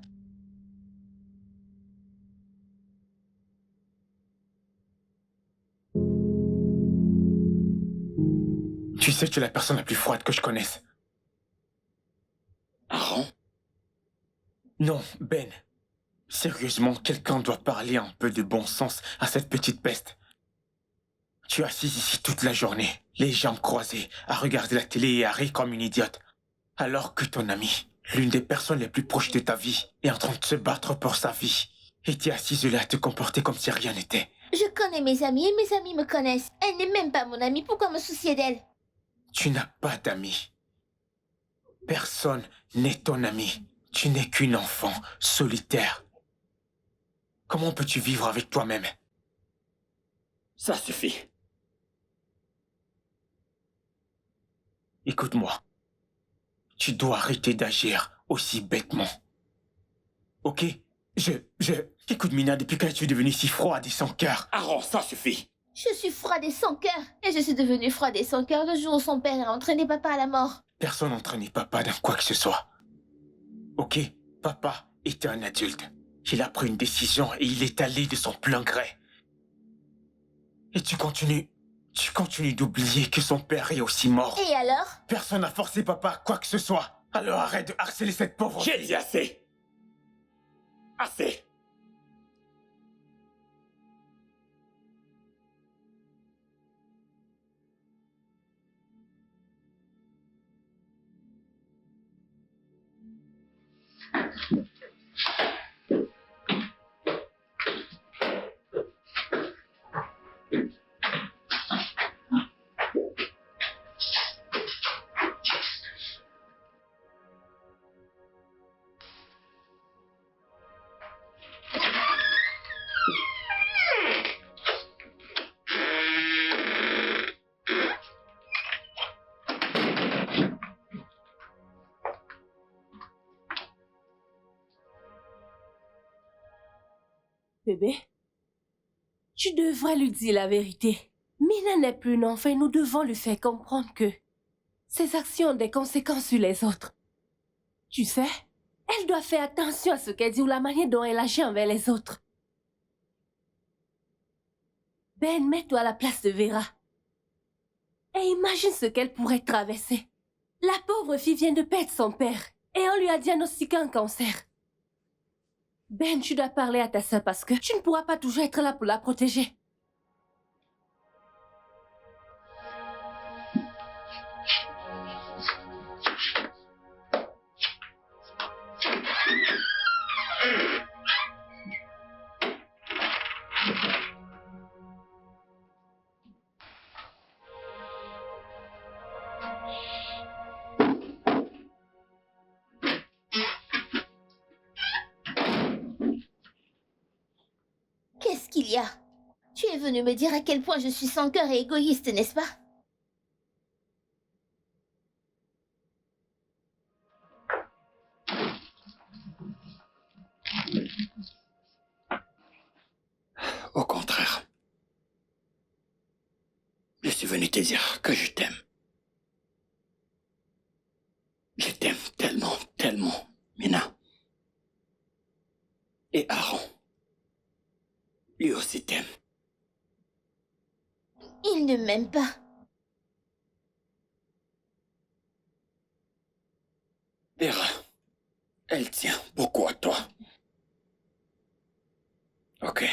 Tu sais que tu es la personne la plus froide que je connaisse. Aaron? Non, Ben. Sérieusement, quelqu'un doit parler un peu de bon sens à cette petite peste. Tu es assise ici toute la journée, les jambes croisées, à regarder la télé et à rire comme une idiote. Alors que ton amie, l'une des personnes les plus proches de ta vie, est en train de se battre pour sa vie. Et tu es assise là à te comporter comme si rien n'était. Je connais mes amis et mes amis me connaissent. Elle n'est même pas mon amie, pourquoi me soucier d'elle? Tu n'as pas d'amis. Personne n'est ton ami. Tu n'es qu'une enfant solitaire. Comment peux-tu vivre avec toi-même? Ça suffit. Écoute-moi. Tu dois arrêter d'agir aussi bêtement. Ok? Écoute, Mina, depuis quand es-tu devenue si froide et sans cœur? Aaron, ça suffit. Je suis froide et sans cœur. Et je suis devenue froide et sans cœur le jour où son père a entraîné papa à la mort. Personne n'entraînait papa dans quoi que ce soit. Ok? Papa était un adulte. Il a pris une décision et il est allé de son plein gré. Et tu continues d'oublier que son père est aussi mort. Et alors? Personne n'a forcé papa à quoi que ce soit. Alors arrête de harceler cette pauvre J'ai fille. dit assez. Assez. Bébé, tu devrais lui dire la vérité. Mina n'est plus une enfant et nous devons lui faire comprendre que ses actions ont des conséquences sur les autres. Tu sais, elle doit faire attention à ce qu'elle dit ou la manière dont elle agit envers les autres. Ben, mets-toi à la place de Vera. Et imagine ce qu'elle pourrait traverser. La pauvre fille vient de perdre son père et on lui a diagnostiqué un cancer. Ben, tu dois parler à ta sœur parce que tu ne pourras pas toujours être là pour la protéger. Lilia. Tu es venue me dire à quel point je suis sans cœur et égoïste, n'est-ce pas? Au contraire. Je suis venu te dire que je t'aime. Je t'aime tellement, tellement, Mina. Et Aaron, lui aussi t'aime. Il ne m'aime pas. Vera, elle tient beaucoup à toi. Ok.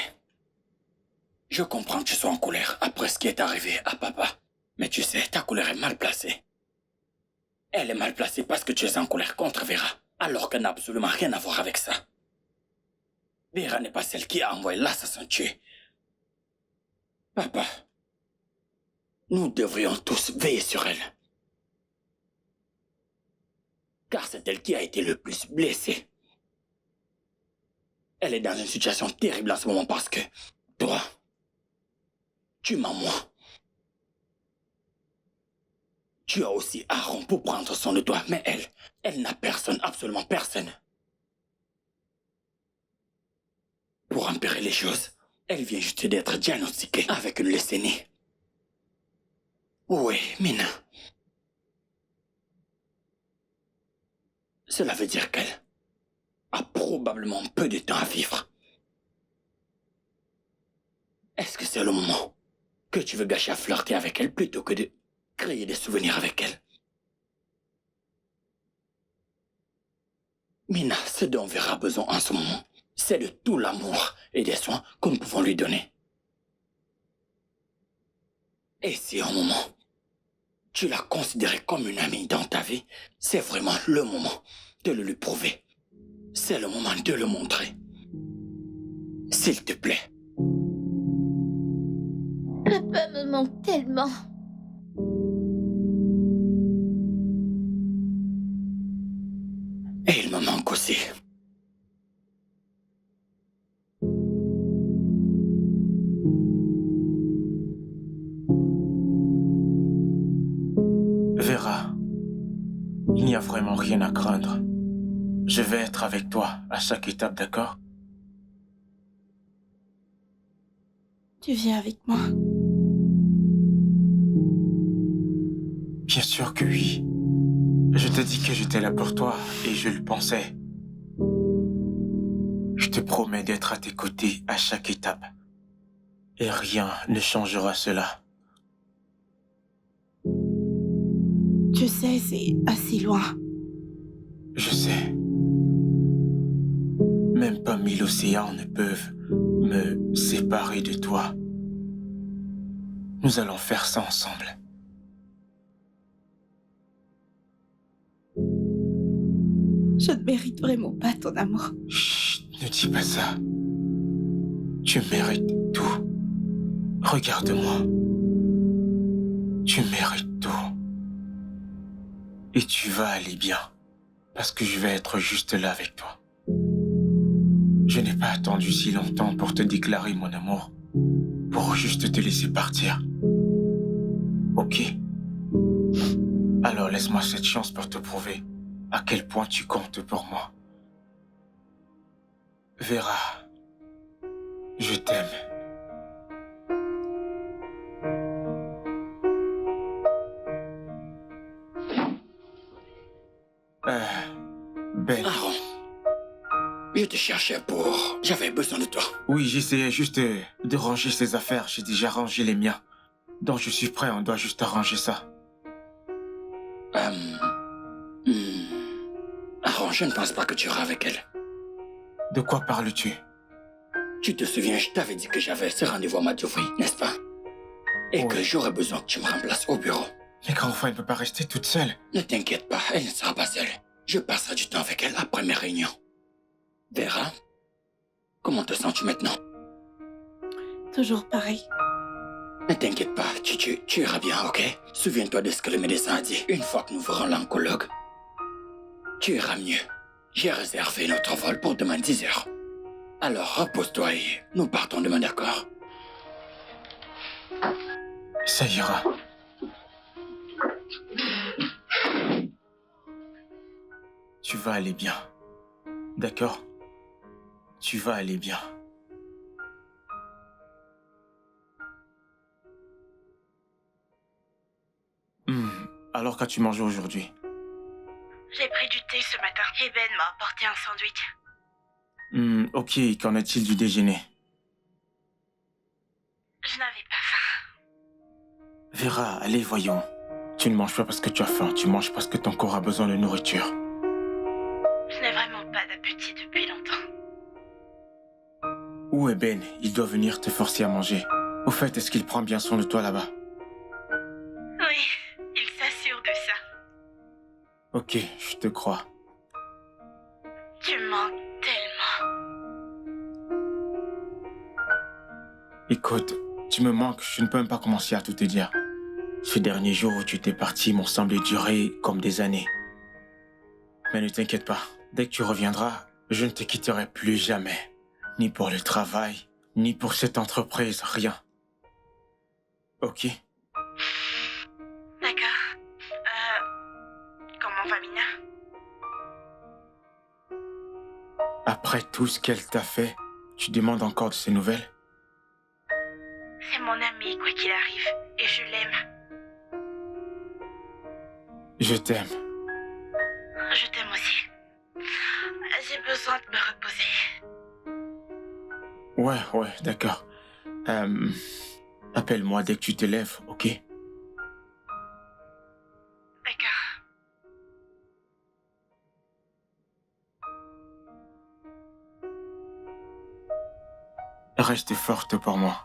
Je comprends que tu sois en colère après ce qui est arrivé à papa. Mais tu sais, ta colère est mal placée. Elle est mal placée parce que tu es en colère contre Vera, alors qu'elle n'a absolument rien à voir avec ça. Vera n'est pas celle qui a envoyé l'assassin tuer. Papa, nous devrions tous veiller sur elle. Car c'est elle qui a été le plus blessée. Elle est dans une situation terrible en ce moment parce que toi, tu m'as moi. Tu as aussi Aaron pour prendre soin de toi, mais elle n'a personne, absolument personne. Pour empirer les choses, elle vient juste d'être diagnostiquée avec une leucémie. Oui, Mina. Cela veut dire qu'elle a probablement peu de temps à vivre. Est-ce que c'est le moment que tu veux gâcher à flirter avec elle plutôt que de créer des souvenirs avec elle? Mina, ce dont on verra besoin en ce moment, c'est de tout l'amour et des soins que nous pouvons lui donner. Et si un moment, tu l'as considérée comme une amie dans ta vie, c'est vraiment le moment de le lui prouver. C'est le moment de le montrer. S'il te plaît. Papa me manque tellement. Et il me manque aussi. Vera, il n'y a vraiment rien à craindre. Je vais être avec toi à chaque étape, d'accord? Tu viens avec moi. Bien sûr que oui. Je te dis que j'étais là pour toi et je le pensais. Je te promets d'être à tes côtés à chaque étape. Et rien ne changera cela. Tu sais, c'est assez loin. Je sais. Même pas 1000 océans ne peuvent me séparer de toi. Nous allons faire ça ensemble. Je ne mérite vraiment pas ton amour. Chut, ne dis pas ça. Tu mérites tout. Regarde-moi. Tu mérites tout. Et tu vas aller bien. Parce que je vais être juste là avec toi. Je n'ai pas attendu si longtemps pour te déclarer mon amour. Pour juste te laisser partir. Ok? Alors laisse-moi cette chance pour te prouver à quel point tu comptes pour moi. Vera, je t'aime. Ben. Aaron, je te cherchais pour... J'avais besoin de toi. Oui, j'essayais juste de ranger ses affaires. J'ai déjà rangé les miens. Donc je suis prêt, on doit juste arranger ça. Aaron, je ne pense pas que tu iras avec elle. De quoi parles-tu? Tu te souviens, je t'avais dit que j'avais ce rendez-vous à Madjouri, n'est-ce pas? Et Oui. que j'aurais besoin que tu me remplaces au bureau. Mais grand frère ne peut pas rester toute seule. Ne t'inquiète pas, elle ne sera pas seule. Je passerai du temps avec elle après mes réunions. Vera, comment te sens-tu maintenant? Toujours pareil. Ne t'inquiète pas, tu iras bien, ok? Souviens-toi de ce que le médecin a dit une fois que nous verrons l'oncologue. Tu iras mieux. J'ai réservé notre vol pour demain 10h. Alors repose-toi et nous partons demain, d'accord? Ça ira. Tu vas aller bien. D'accord? Tu vas aller bien. Alors qu'as-tu mangé aujourd'hui? J'ai pris du thé ce matin et Ben m'a apporté un sandwich. Ok, qu'en est-il du déjeuner? Je n'avais pas faim. Vera, allez, voyons. Tu ne manges pas parce que tu as faim, tu manges parce que ton corps a besoin de nourriture. Je n'ai vraiment pas d'appétit depuis longtemps. Où est Ben? Il doit venir te forcer à manger. Au fait, est-ce qu'il prend bien soin de toi là-bas? Oui, il s'assure de ça. Ok, je te crois. Tu me manques tellement. Écoute, tu me manques, je ne peux même pas commencer à tout te dire. Ces derniers jours où tu étais parti m'ont semblé durer comme des années. Mais ne t'inquiète pas, dès que tu reviendras, je ne te quitterai plus jamais. Ni pour le travail, ni pour cette entreprise, rien. Ok? D'accord. Comment va Mina? Après tout ce qu'elle t'a fait, tu demandes encore de ses nouvelles? C'est mon amie, quoi qu'il arrive, et je l'aime. Je t'aime. Je t'aime aussi. J'ai besoin de me reposer. Ouais, d'accord. Appelle-moi dès que tu te lèves, ok? D'accord. Reste forte pour moi.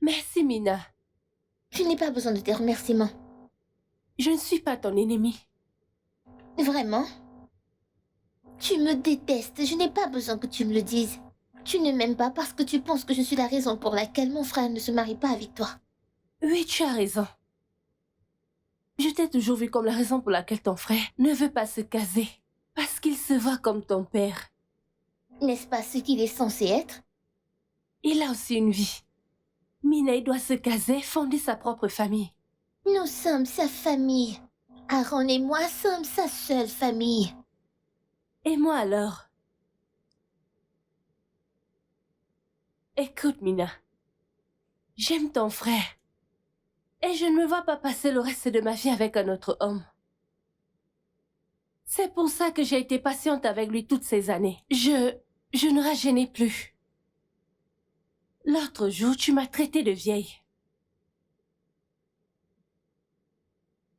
Merci, Mina. Je n'ai pas besoin de tes remerciements. Je ne suis pas ton ennemi. Vraiment? Tu me détestes, je n'ai pas besoin que tu me le dises. Tu ne m'aimes pas parce que tu penses que je suis la raison pour laquelle mon frère ne se marie pas avec toi. Oui, tu as raison. Je t'ai toujours vu comme la raison pour laquelle ton frère ne veut pas se caser. Parce qu'il se voit comme ton père. N'est-ce pas ce qu'il est censé être? Il a aussi une vie. Mina, il doit se caser, fonder sa propre famille. Nous sommes sa famille. Aaron et moi sommes sa seule famille. Et moi alors? Écoute, Mina. J'aime ton frère. Et je ne me vois pas passer le reste de ma vie avec un autre homme. C'est pour ça que j'ai été patiente avec lui toutes ces années. Je ne rajeunais plus. L'autre jour, tu m'as traité de vieille.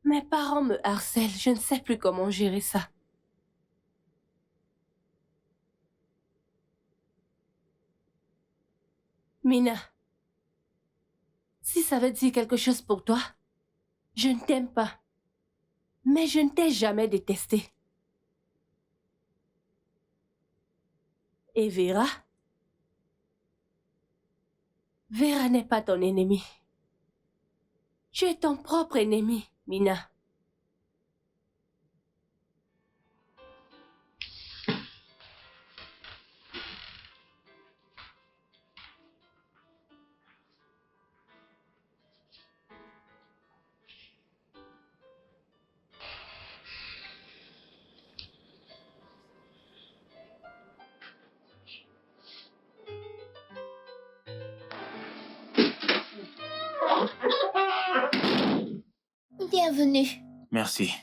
Mes parents me harcèlent, je ne sais plus comment gérer ça. Mina, si ça veut dire quelque chose pour toi, je ne t'aime pas. Mais je ne t'ai jamais détesté. Et Vera? Vera n'est pas ton ennemi. Tu es ton propre ennemi, Mina. Bienvenue. Merci.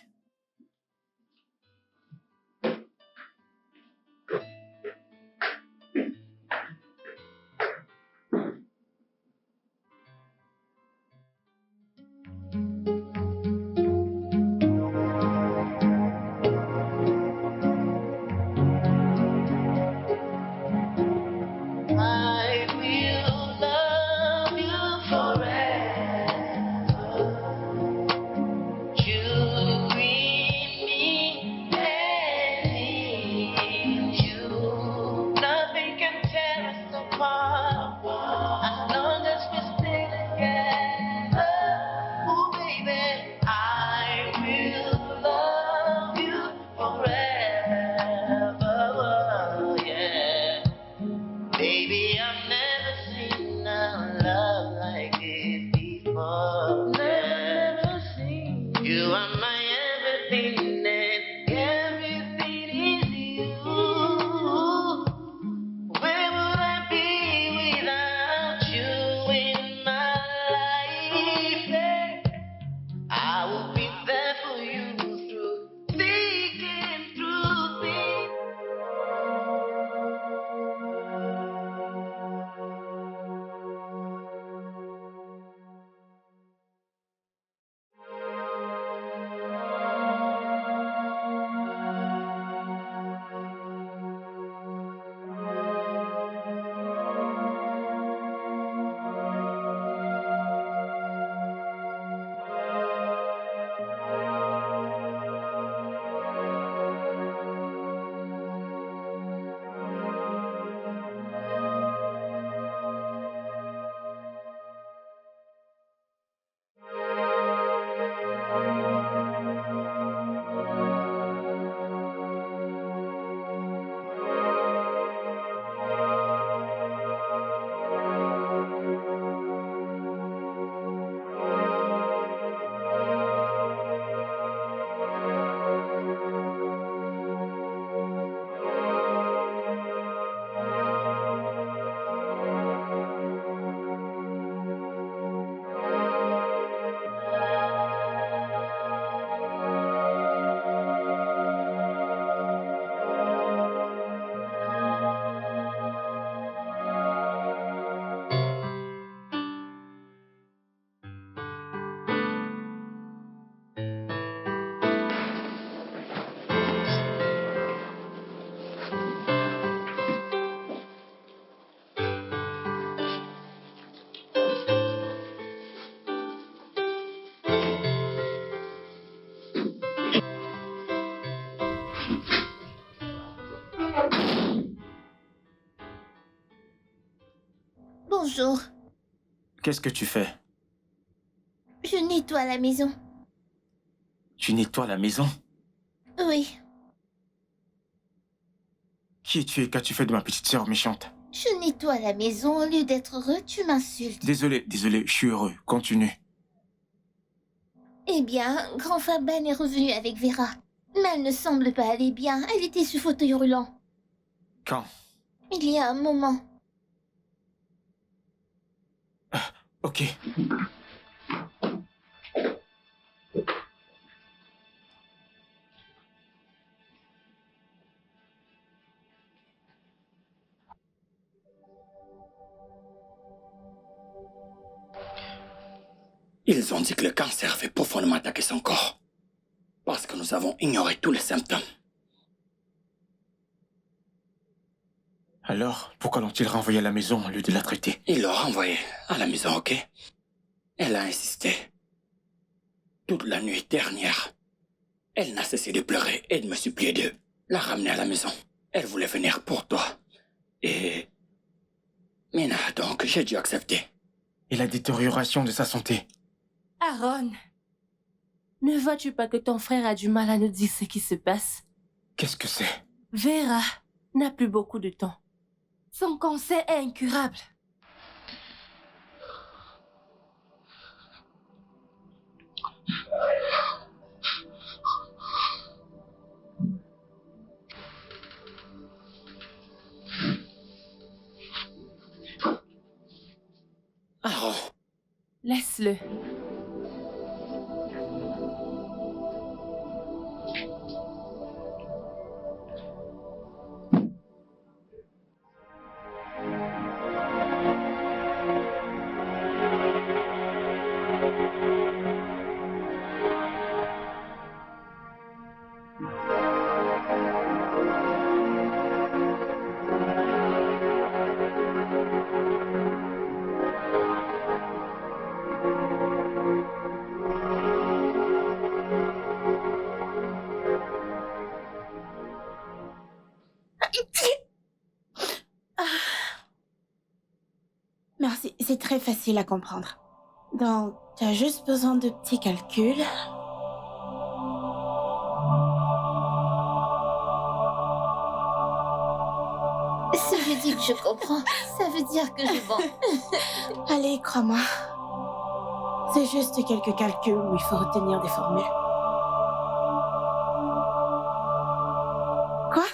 I will love you forever. You bring me and you. Nothing can tear us apart as long as we stay together. Oh, baby, I will love you forever. Yeah. Baby, I've never seen a love like this before. Never seen. You are my everything, and everything is you. Where would I be without you in my life? Yeah. I will be there for you through thick and through thin. Bonjour. Qu'est-ce que tu fais? Je nettoie la maison. Tu nettoies la maison? Oui. Qui es-tu et qu'as-tu fait de ma petite sœur méchante? Je nettoie la maison. Au lieu d'être heureux, tu m'insultes. Désolé, je suis heureux. Continue. Eh bien, grand Faban est revenu avec Vera. Mais elle ne semble pas aller bien. Elle était sous fauteuil roulant. Quand? Il y a un moment. Ok. Ils ont dit que le cancer fait profondément attaquer son corps. Parce que nous avons ignoré tous les symptômes. Alors, pourquoi l'ont-ils renvoyée à la maison au lieu de la traiter? Ils l'ont renvoyée à la maison, ok? Elle a insisté. Toute la nuit dernière, elle n'a cessé de pleurer et de me supplier de la ramener à la maison. Elle voulait venir pour toi. Et... Mina, donc j'ai dû accepter. Et la détérioration de sa santé? Aaron, ne vois-tu pas que ton frère a du mal à nous dire ce qui se passe? Qu'est-ce que c'est? Vera n'a plus beaucoup de temps. Son cancer est incurable. Aaron, Laisse-le. Merci, c'est très facile à comprendre. Donc, tu as juste besoin de petits calculs. Si je dis que je comprends, ça veut dire que je mens. Allez, crois-moi. C'est juste quelques calculs où il faut retenir des formules. Quoi?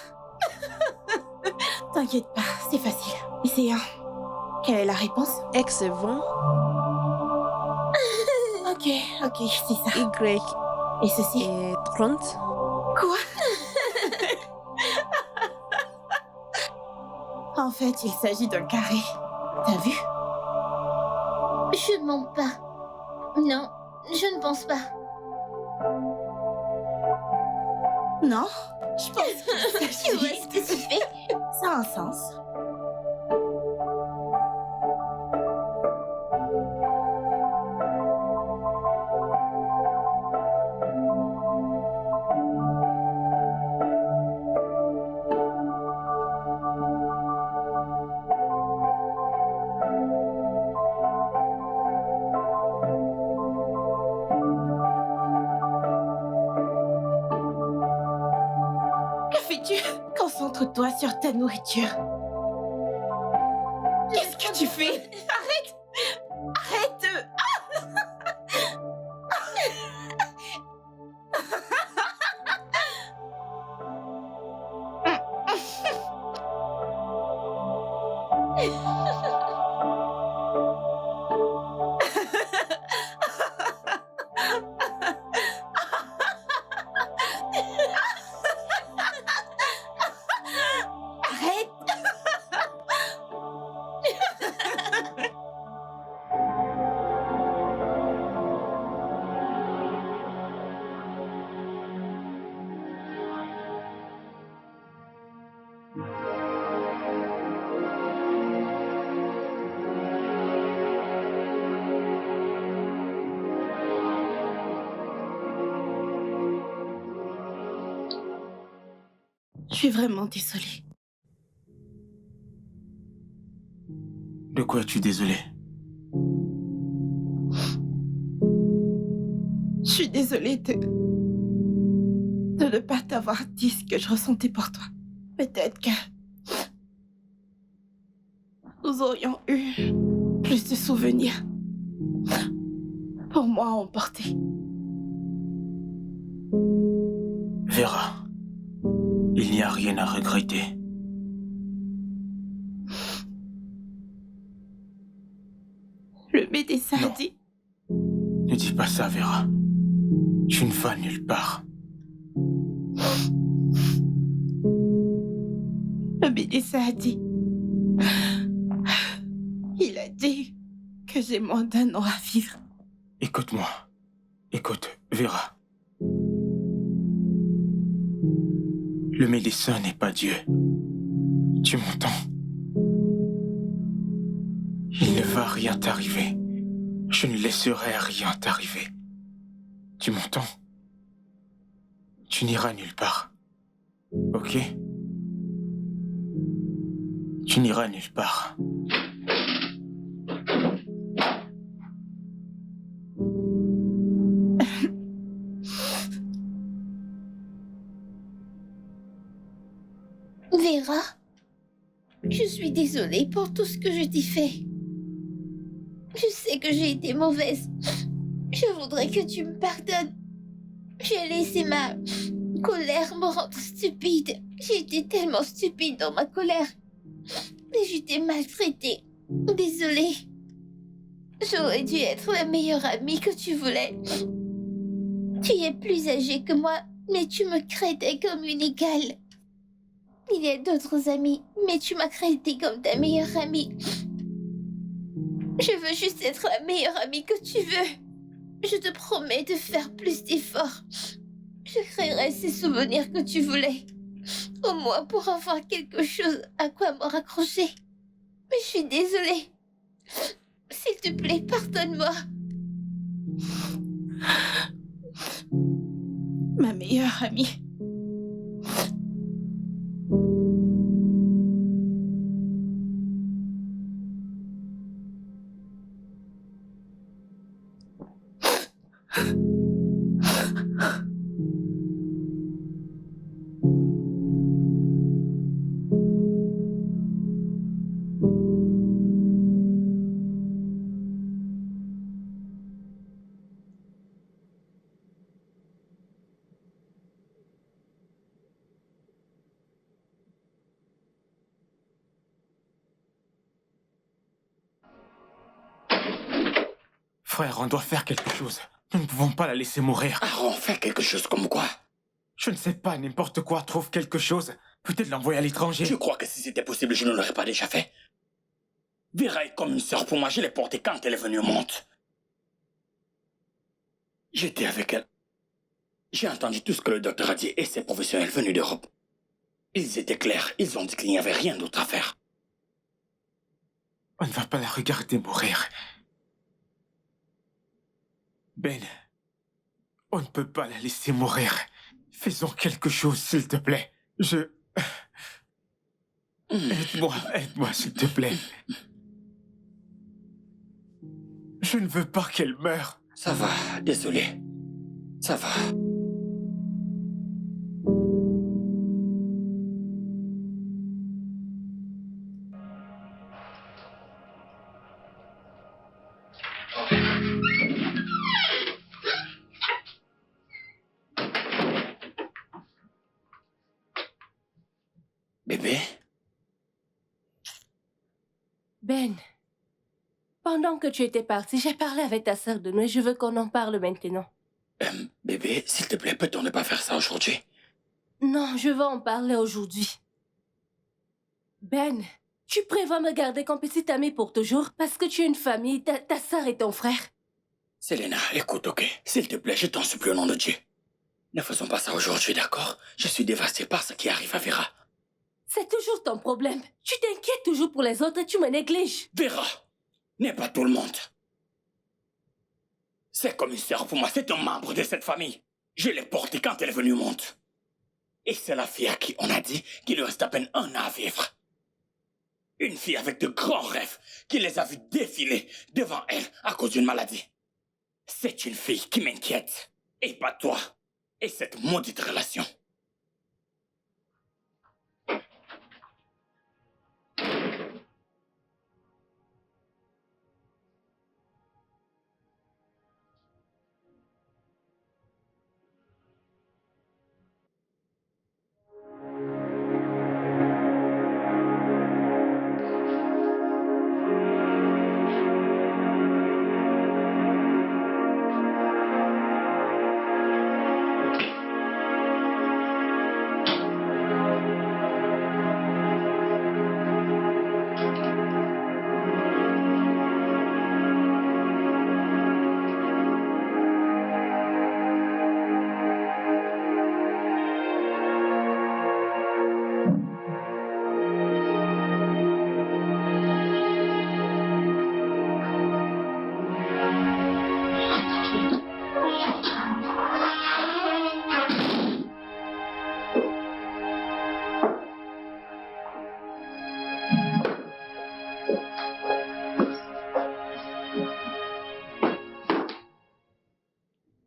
T'inquiète pas, c'est facile. Essayons. Quelle est la réponse? X est 20, Ok, c'est ça. Y Et ceci? est 30, Quoi? En fait, il s'agit d'un carré. T'as vu? Je mens pas. Non, je ne pense pas. Non? Je pense qu'il Tu vois ce que tu fais? Ça a un sens. Que fais-tu? Concentre-toi sur ta nourriture. Qu'est-ce que tu fais? Arrête! Arrête! Arrête! Je suis vraiment désolée. De quoi es-tu désolé? Je suis désolée de ne pas t'avoir dit ce que je ressentais pour toi. Peut-être que nous aurions eu plus de souvenirs pour moi à emporter. Vera, il n'y a rien à regretter. Le médecin Non. a dit... Ne dis pas ça, Vera. Tu ne vas nulle part. Le médecin a dit... Il a dit que j'ai moins d'un an à vivre. Écoute-moi. Écoute, Vera. Le médecin n'est pas Dieu. Tu m'entends? Il ne va rien t'arriver. Je ne laisserai rien t'arriver. Tu m'entends? Tu n'iras nulle part. Ok? Tu n'iras nulle part. Vera, je suis désolée pour tout ce que je t'ai fait. Je sais que j'ai été mauvaise. Je voudrais que tu me pardonnes. J'ai laissé ma colère me rendre stupide. J'ai été tellement stupide dans ma colère. Et je t'ai maltraitée. Désolée. J'aurais dû être la meilleure amie que tu voulais. Tu es plus âgée que moi, mais tu me traitais comme une égale. Il y a d'autres amis, mais tu m'as traitée comme ta meilleure amie. Je veux juste être la meilleure amie que tu veux. Je te promets de faire plus d'efforts. Je créerai ces souvenirs que tu voulais. Au moins pour avoir quelque chose à quoi me raccrocher. Mais je suis désolée. S'il te plaît, pardonne-moi. Ma meilleure amie. Frère, on doit faire quelque chose. Nous ne pouvons pas la laisser mourir. Aaron, fais quelque chose comme quoi? Je ne sais pas, n'importe quoi, trouve quelque chose. Peut-être l'envoyer à l'étranger. Tu crois que si c'était possible, je ne l'aurais pas déjà fait? Vera est comme une sœur pour moi, je l'ai portée quand elle est venue au monde. J'étais avec elle. J'ai entendu tout ce que le docteur a dit et ses professionnels venus d'Europe. Ils étaient clairs, ils ont dit qu'il n'y avait rien d'autre à faire. On ne va pas la regarder mourir. Ben, on ne peut pas la laisser mourir. Faisons quelque chose, s'il te plaît. Aide-moi, s'il te plaît. Je ne veux pas qu'elle meure. Ça va, désolé. Ça va. Bébé? Ben, pendant que tu étais parti, j'ai parlé avec ta sœur de nous et je veux qu'on en parle maintenant. Bébé, s'il te plaît, peut-on ne pas faire ça aujourd'hui? Non, je veux en parler aujourd'hui. Ben, tu prévois me garder comme petite amie pour toujours parce que tu as une famille, ta sœur et ton frère. Selena, écoute, ok? S'il te plaît, je t'en supplie au nom de Dieu. Ne faisons pas ça aujourd'hui, d'accord? Je suis dévasté par ce qui arrive à Vera. C'est toujours ton problème. Tu t'inquiètes toujours pour les autres et tu me négliges. Vera n'est pas tout le monde. C'est comme une sœur pour moi, c'est un membre de cette famille. Je l'ai portée quand elle est venue au monde. Et c'est la fille à qui on a dit qu'il lui reste à peine 1 an à vivre. Une fille avec de grands rêves qui les a vus défiler devant elle à cause d'une maladie. C'est une fille qui m'inquiète. Et pas toi. Et cette maudite relation.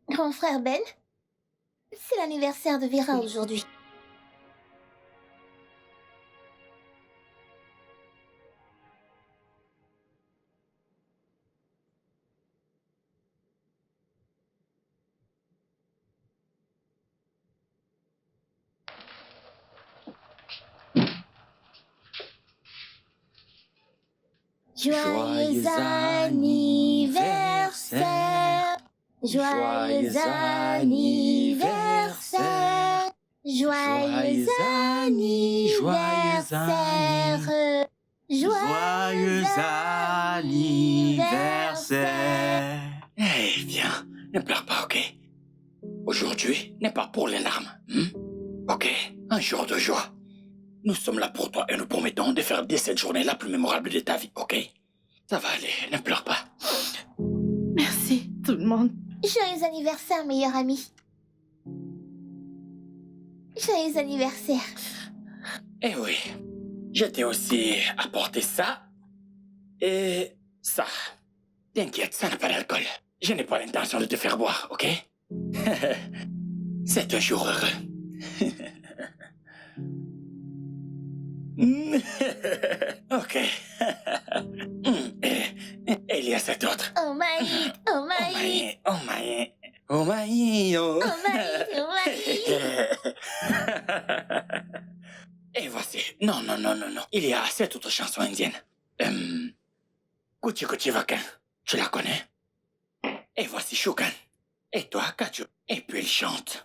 Grand frère Ben, c'est l'anniversaire de Vera aujourd'hui. Joyeux anniversaire. Joyeux anniversaire. Joyeux anniversaire. Joyeux anniversaire. Eh, viens, ne pleure pas, ok? Aujourd'hui n'est pas pour les larmes. Ok, un jour de joie. Nous sommes là pour toi et nous promettons de faire de cette journée la plus mémorable de ta vie, ok? Ça va aller, ne pleure pas. Merci, tout le monde. Joyeux anniversaire, meilleur ami. Joyeux anniversaire. Eh oui, je t'ai aussi apporté ça et ça. T'inquiète, ça n'a pas d'alcool. Je n'ai pas l'intention de te faire boire, ok? C'est un jour heureux. Ok. Et il y a cet autre. Oh my, oh Oh my, my, oh my, oh my, oh. oh my, oh my. Et voici. Non, non, non, non, non. Il y a cette autre chanson indienne. Kuchi Kuchi Vakan. Tu la connais? Et voici Shukan. Et toi, Kachu. Et puis il chante.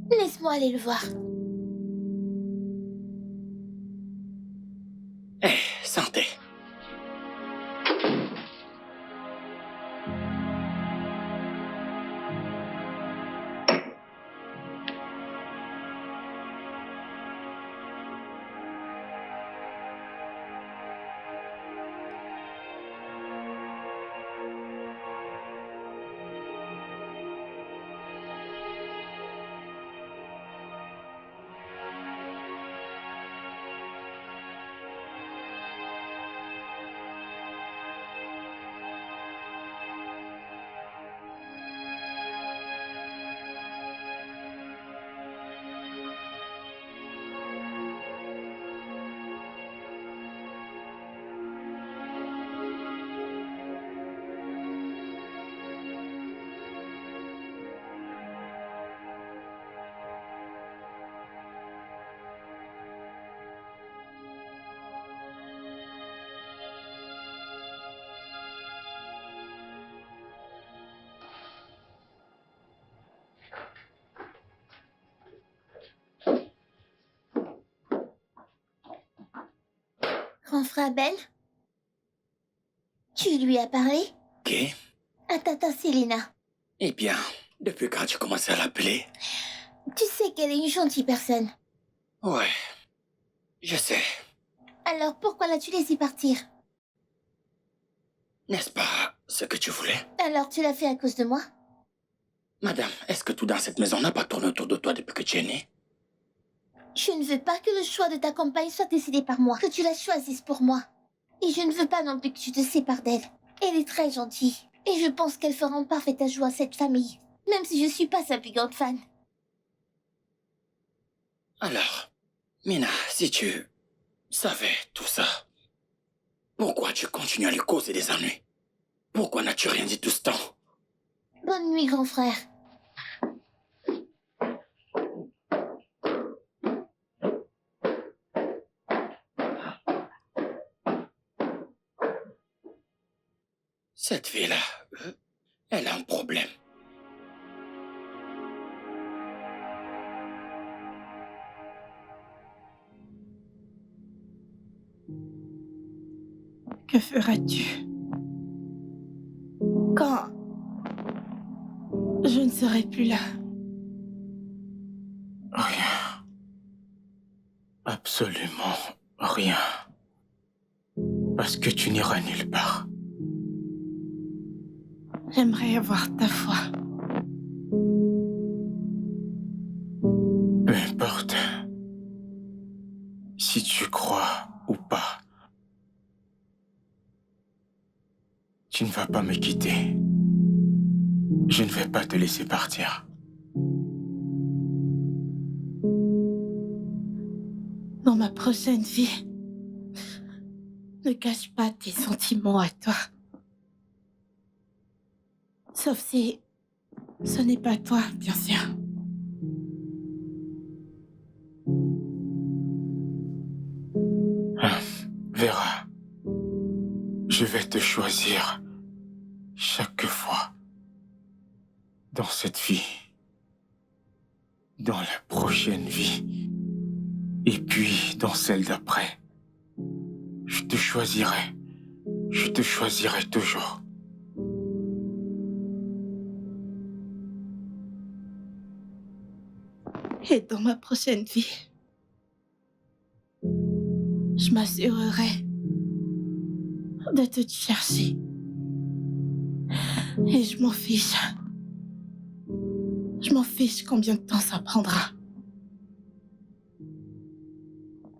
Laisse-moi aller le voir. Eh, santé. Grand frère Ben, tu lui as parlé Ok. à Tata Selena. Eh bien, depuis quand tu commences à l'appeler? Tu sais qu'elle est une gentille personne. Ouais. Je sais. Alors pourquoi l'as-tu laissé partir? N'est-ce pas ce que tu voulais? Alors tu l'as fait à cause de moi? Madame, est-ce que tout dans cette maison n'a pas tourné autour de toi depuis que tu es née? Je ne veux pas que le choix de ta compagne soit décidé par moi, que tu la choisisses pour moi. Et je ne veux pas non plus que tu te sépares d'elle. Elle est très gentille. Et je pense qu'elle fera un parfait ajout à cette famille. Même si je suis pas sa plus grande fan. Alors, Mina, si tu savais tout ça, pourquoi tu continues à lui causer des ennuis? Pourquoi n'as-tu rien dit tout ce temps? Bonne nuit, grand frère. Cette fille-là, elle a un problème. Que feras-tu quand je ne serai plus là? Rien. Absolument rien. Parce que tu n'iras nulle part. J'aimerais avoir ta foi. Peu importe. Si tu crois ou pas. Tu ne vas pas me quitter. Je ne vais pas te laisser partir. Dans ma prochaine vie, ne cache pas tes sentiments à toi. Sauf si ce n'est pas toi, bien sûr. Vera, je vais te choisir chaque fois dans cette vie, dans la prochaine vie, et puis dans celle d'après. Je te choisirai toujours. Et dans ma prochaine vie, je m'assurerai de te chercher. Et je m'en fiche. Je m'en fiche combien de temps ça prendra.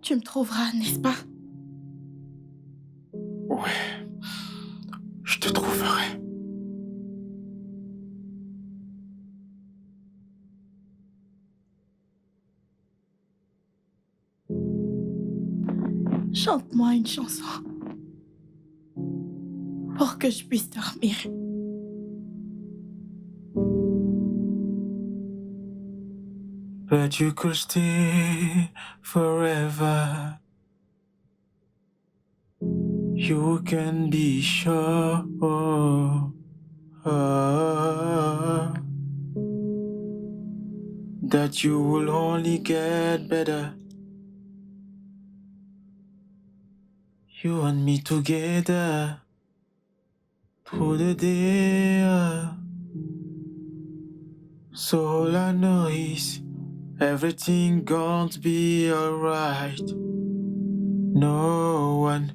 Tu me trouveras, n'est-ce pas? Ouais, je te trouverai. Chante-moi une chanson pour que je puisse dormir. But you could stay forever. You can be sure that you will only get better. You and me together through the day. So all I know is everything gonna be alright. No one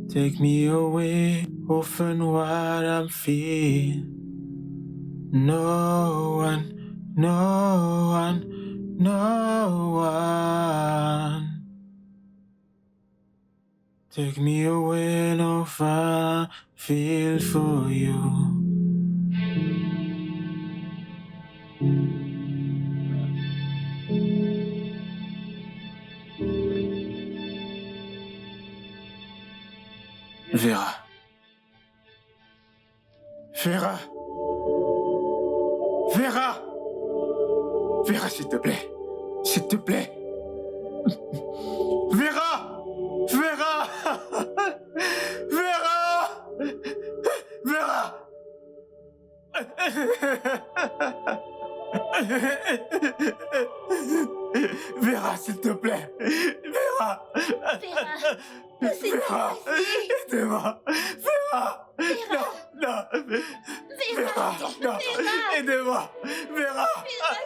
take me away often what I'm feeling. No one take me away no I feel for you. Vera. Vera. Vera. Vera, s'il te plaît. S'il te plaît. Vera. Vera. Vera. Vera. Vera, s'il te plaît. Vera. Vera, c'est Vera, aidez-moi. Vera. Vera. Non. Vera. Non. Aidez-moi. Vera.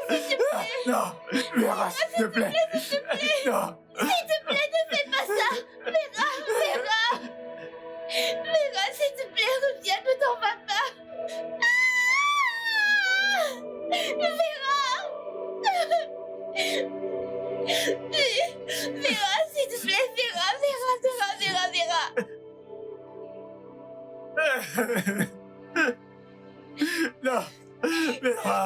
S'il te plaît. Non. Vera, s'il te plaît. Non. S'il te plaît, ne fais pas ça. Vera. Vera, s'il te plaît, reviens, ne t'en vas pas. Vera. Vera, s'il te plaît, Vera. Non. Vera.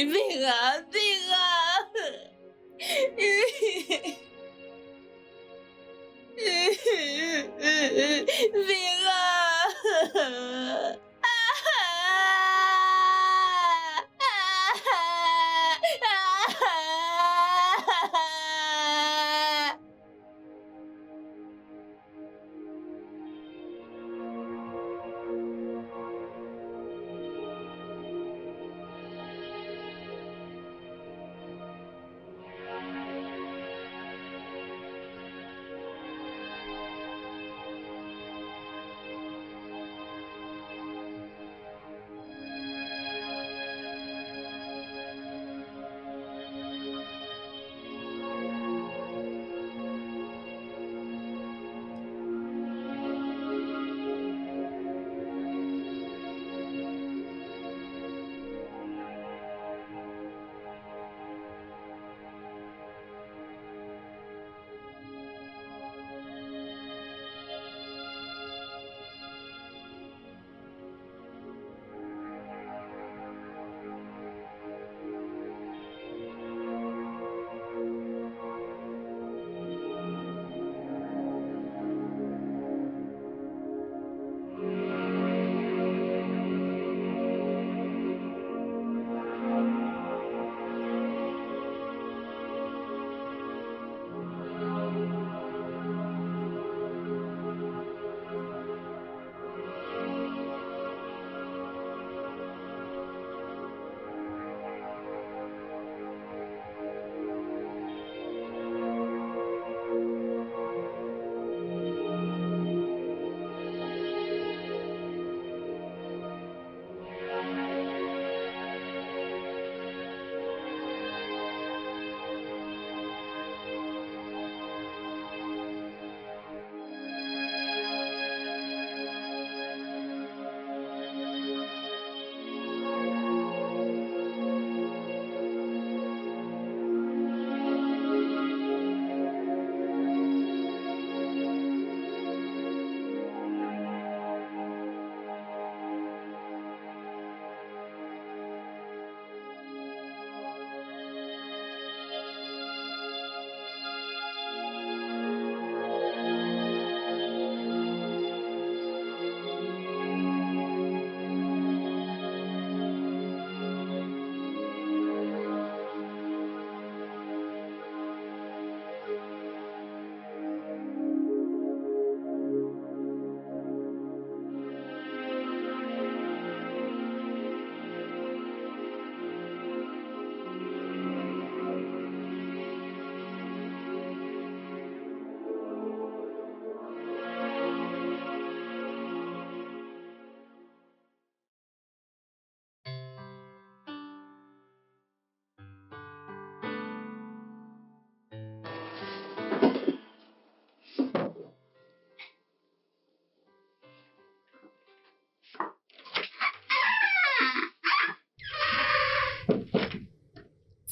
Vera, Vera.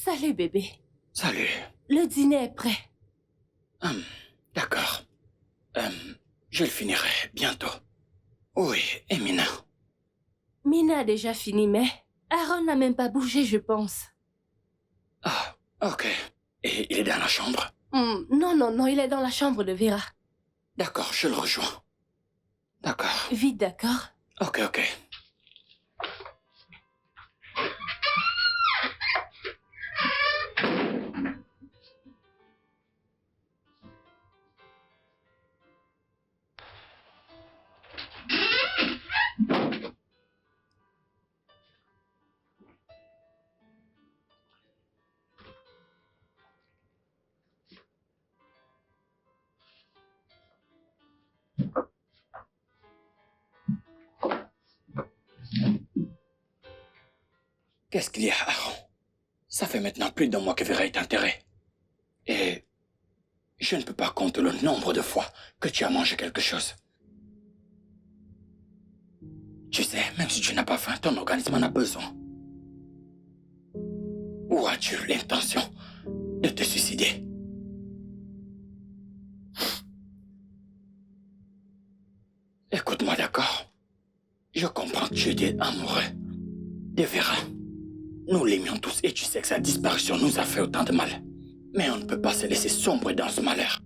Salut, bébé. Salut. Le dîner est prêt. D'accord. Je le finirai bientôt. Oui, et Mina? Mina a déjà fini, mais Aaron n'a même pas bougé, je pense. Ah, ok. Et il est dans la chambre? Non, il est dans la chambre de Vera. D'accord, je le rejoins. D'accord. Vite, d'accord? Ok. Qu'est-ce qu'il y a, Aaron? Ça fait maintenant plus d'un mois que Vera est enterrée. Et je ne peux pas compter le nombre de fois que tu as mangé quelque chose. Tu sais, même si tu n'as pas faim, ton organisme en a besoin. Ou as-tu l'intention de te suicider? Écoute-moi, d'accord? Je comprends que tu étais amoureux de Vera. Nous l'aimions tous et tu sais que sa disparition nous a fait autant de mal. Mais on ne peut pas se laisser sombrer dans ce malheur.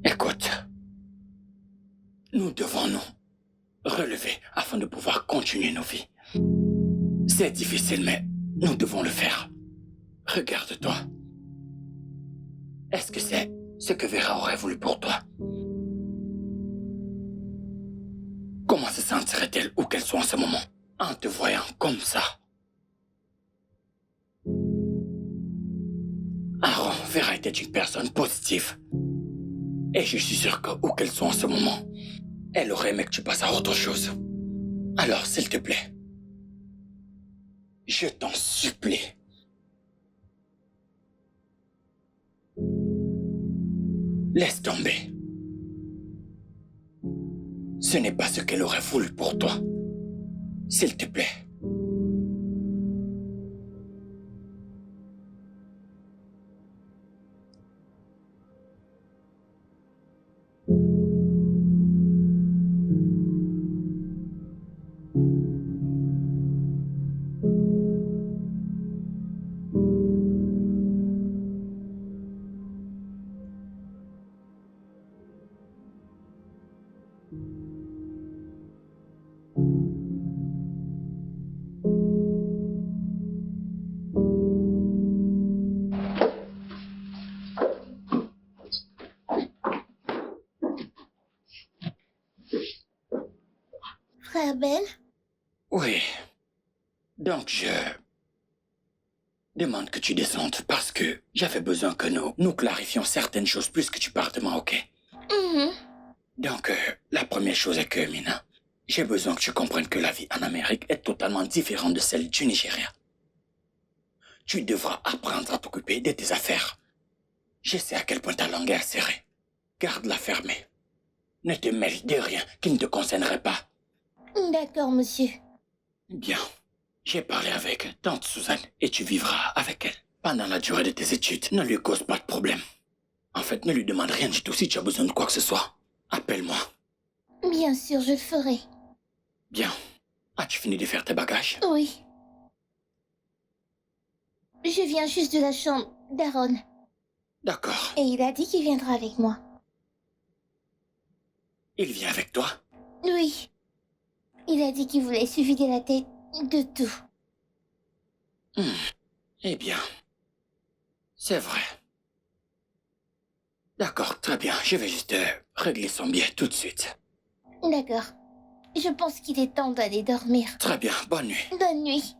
Écoute, nous devons nous relever afin de pouvoir continuer nos vies. C'est difficile, mais nous devons le faire. Regarde-toi. Est-ce que c'est ce que Vera aurait voulu pour toi? Comment se sentirait-elle où qu'elle soit en ce moment, en te voyant comme ça? Aaron, Vera était une personne positive. Et je suis sûr que où qu'elle soit en ce moment, elle aurait aimé que tu passes à autre chose. Alors, s'il te plaît, je t'en supplie. Laisse tomber. Ce n'est pas ce qu'elle aurait voulu pour toi. S'il te plaît. Frère Ben? Oui. Donc je demande que tu descendes parce que j'avais besoin que nous clarifions certaines choses plus que tu partes de moi, ok? Mhm. Donc, la première chose est que, Mina, j'ai besoin que tu comprennes que la vie en Amérique est totalement différente de celle du Nigeria. Tu devras apprendre à t'occuper de tes affaires. Je sais à quel point ta langue est acérée. Garde-la fermée. Ne te mêle de rien qui ne te concernerait pas. D'accord, monsieur. Bien. J'ai parlé avec tante Suzanne et tu vivras avec elle. Pendant la durée de tes études, ne lui cause pas de problème. En fait, ne lui demande rien du tout si tu as besoin de quoi que ce soit. Appelle-moi. Bien sûr, je le ferai. Bien. As-tu fini de faire tes bagages? Oui. Je viens juste de la chambre d'Aaron. D'accord. Et il a dit qu'il viendra avec moi. Il vient avec toi? Oui. Il a dit qu'il voulait se vider la tête de tout. Eh bien, c'est vrai. D'accord, très bien. Je vais juste régler son billet tout de suite. D'accord. Je pense qu'il est temps d'aller dormir. Très bien, bonne nuit. Bonne nuit.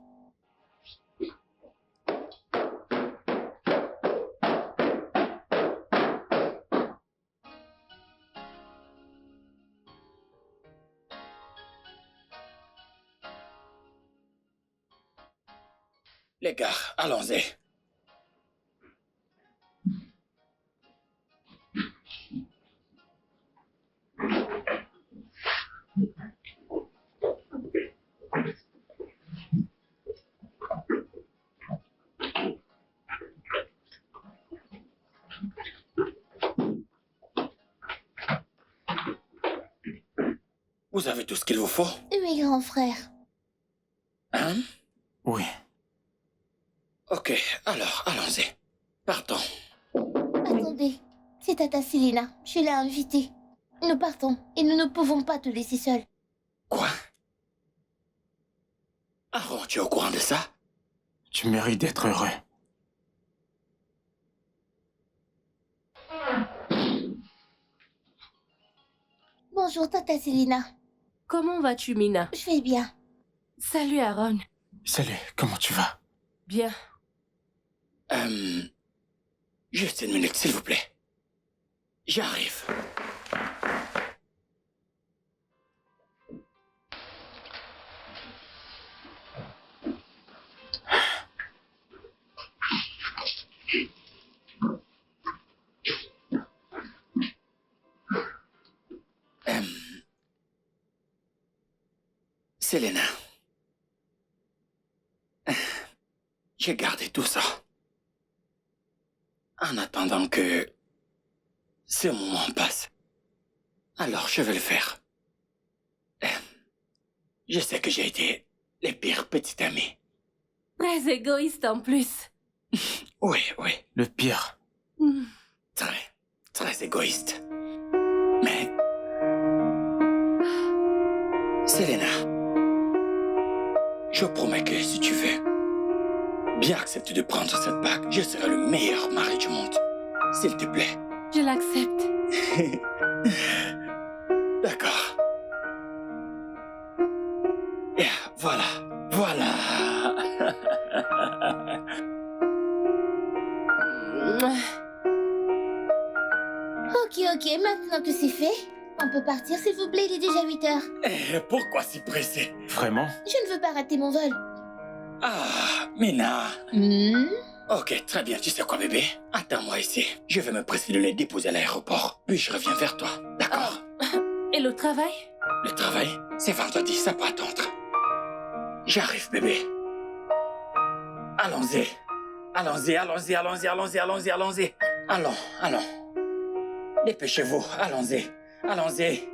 Les gars, allons-y. Vous avez tout ce qu'il vous faut? Oui, grand frère. Hein? Oui. Ok, alors, allons-y. Partons. Attendez. C'est Tata Selena. Je l'ai invitée. Nous partons et nous ne pouvons pas te laisser seule. Quoi? Aaron, tu es au courant de ça? Tu mérites d'être heureux. Bonjour, Tata Selena. Comment vas-tu, Mina? Je vais bien. Salut, Aaron. Salut, comment tu vas? Bien. Juste une minute, s'il vous plaît. J'arrive. Selena. j'ai gardé tout ça. En attendant que ce moment passe. Alors, je vais le faire. Je sais que j'ai été le pire petit ami. Très égoïste en plus. Oui, oui. Le pire. Très, très égoïste. Mais... Selena, je promets que si tu veux bien accepter de prendre cette bague, je serai le meilleur mari du monde. S'il te plaît. Je l'accepte. D'accord. Et voilà, voilà. Ok, maintenant que c'est fait, on peut partir s'il vous plaît, il est déjà 8 heures. Et pourquoi si pressé? Vraiment? Je ne veux pas rater mon vol. Ah, Mina. Ok, très bien. Tu sais quoi, bébé? Attends-moi ici. Je vais me presser de les déposer à l'aéroport. Puis je reviens vers toi. D'accord? Et le travail? Le travail, c'est vendredi. Ça peut attendre. J'arrive, bébé. Allons-y. Allons-y, allons-y, allons-y, allons-y, allons-y, allons-y. Allons, allons. Dépêchez-vous. Allons-y. Allons-y.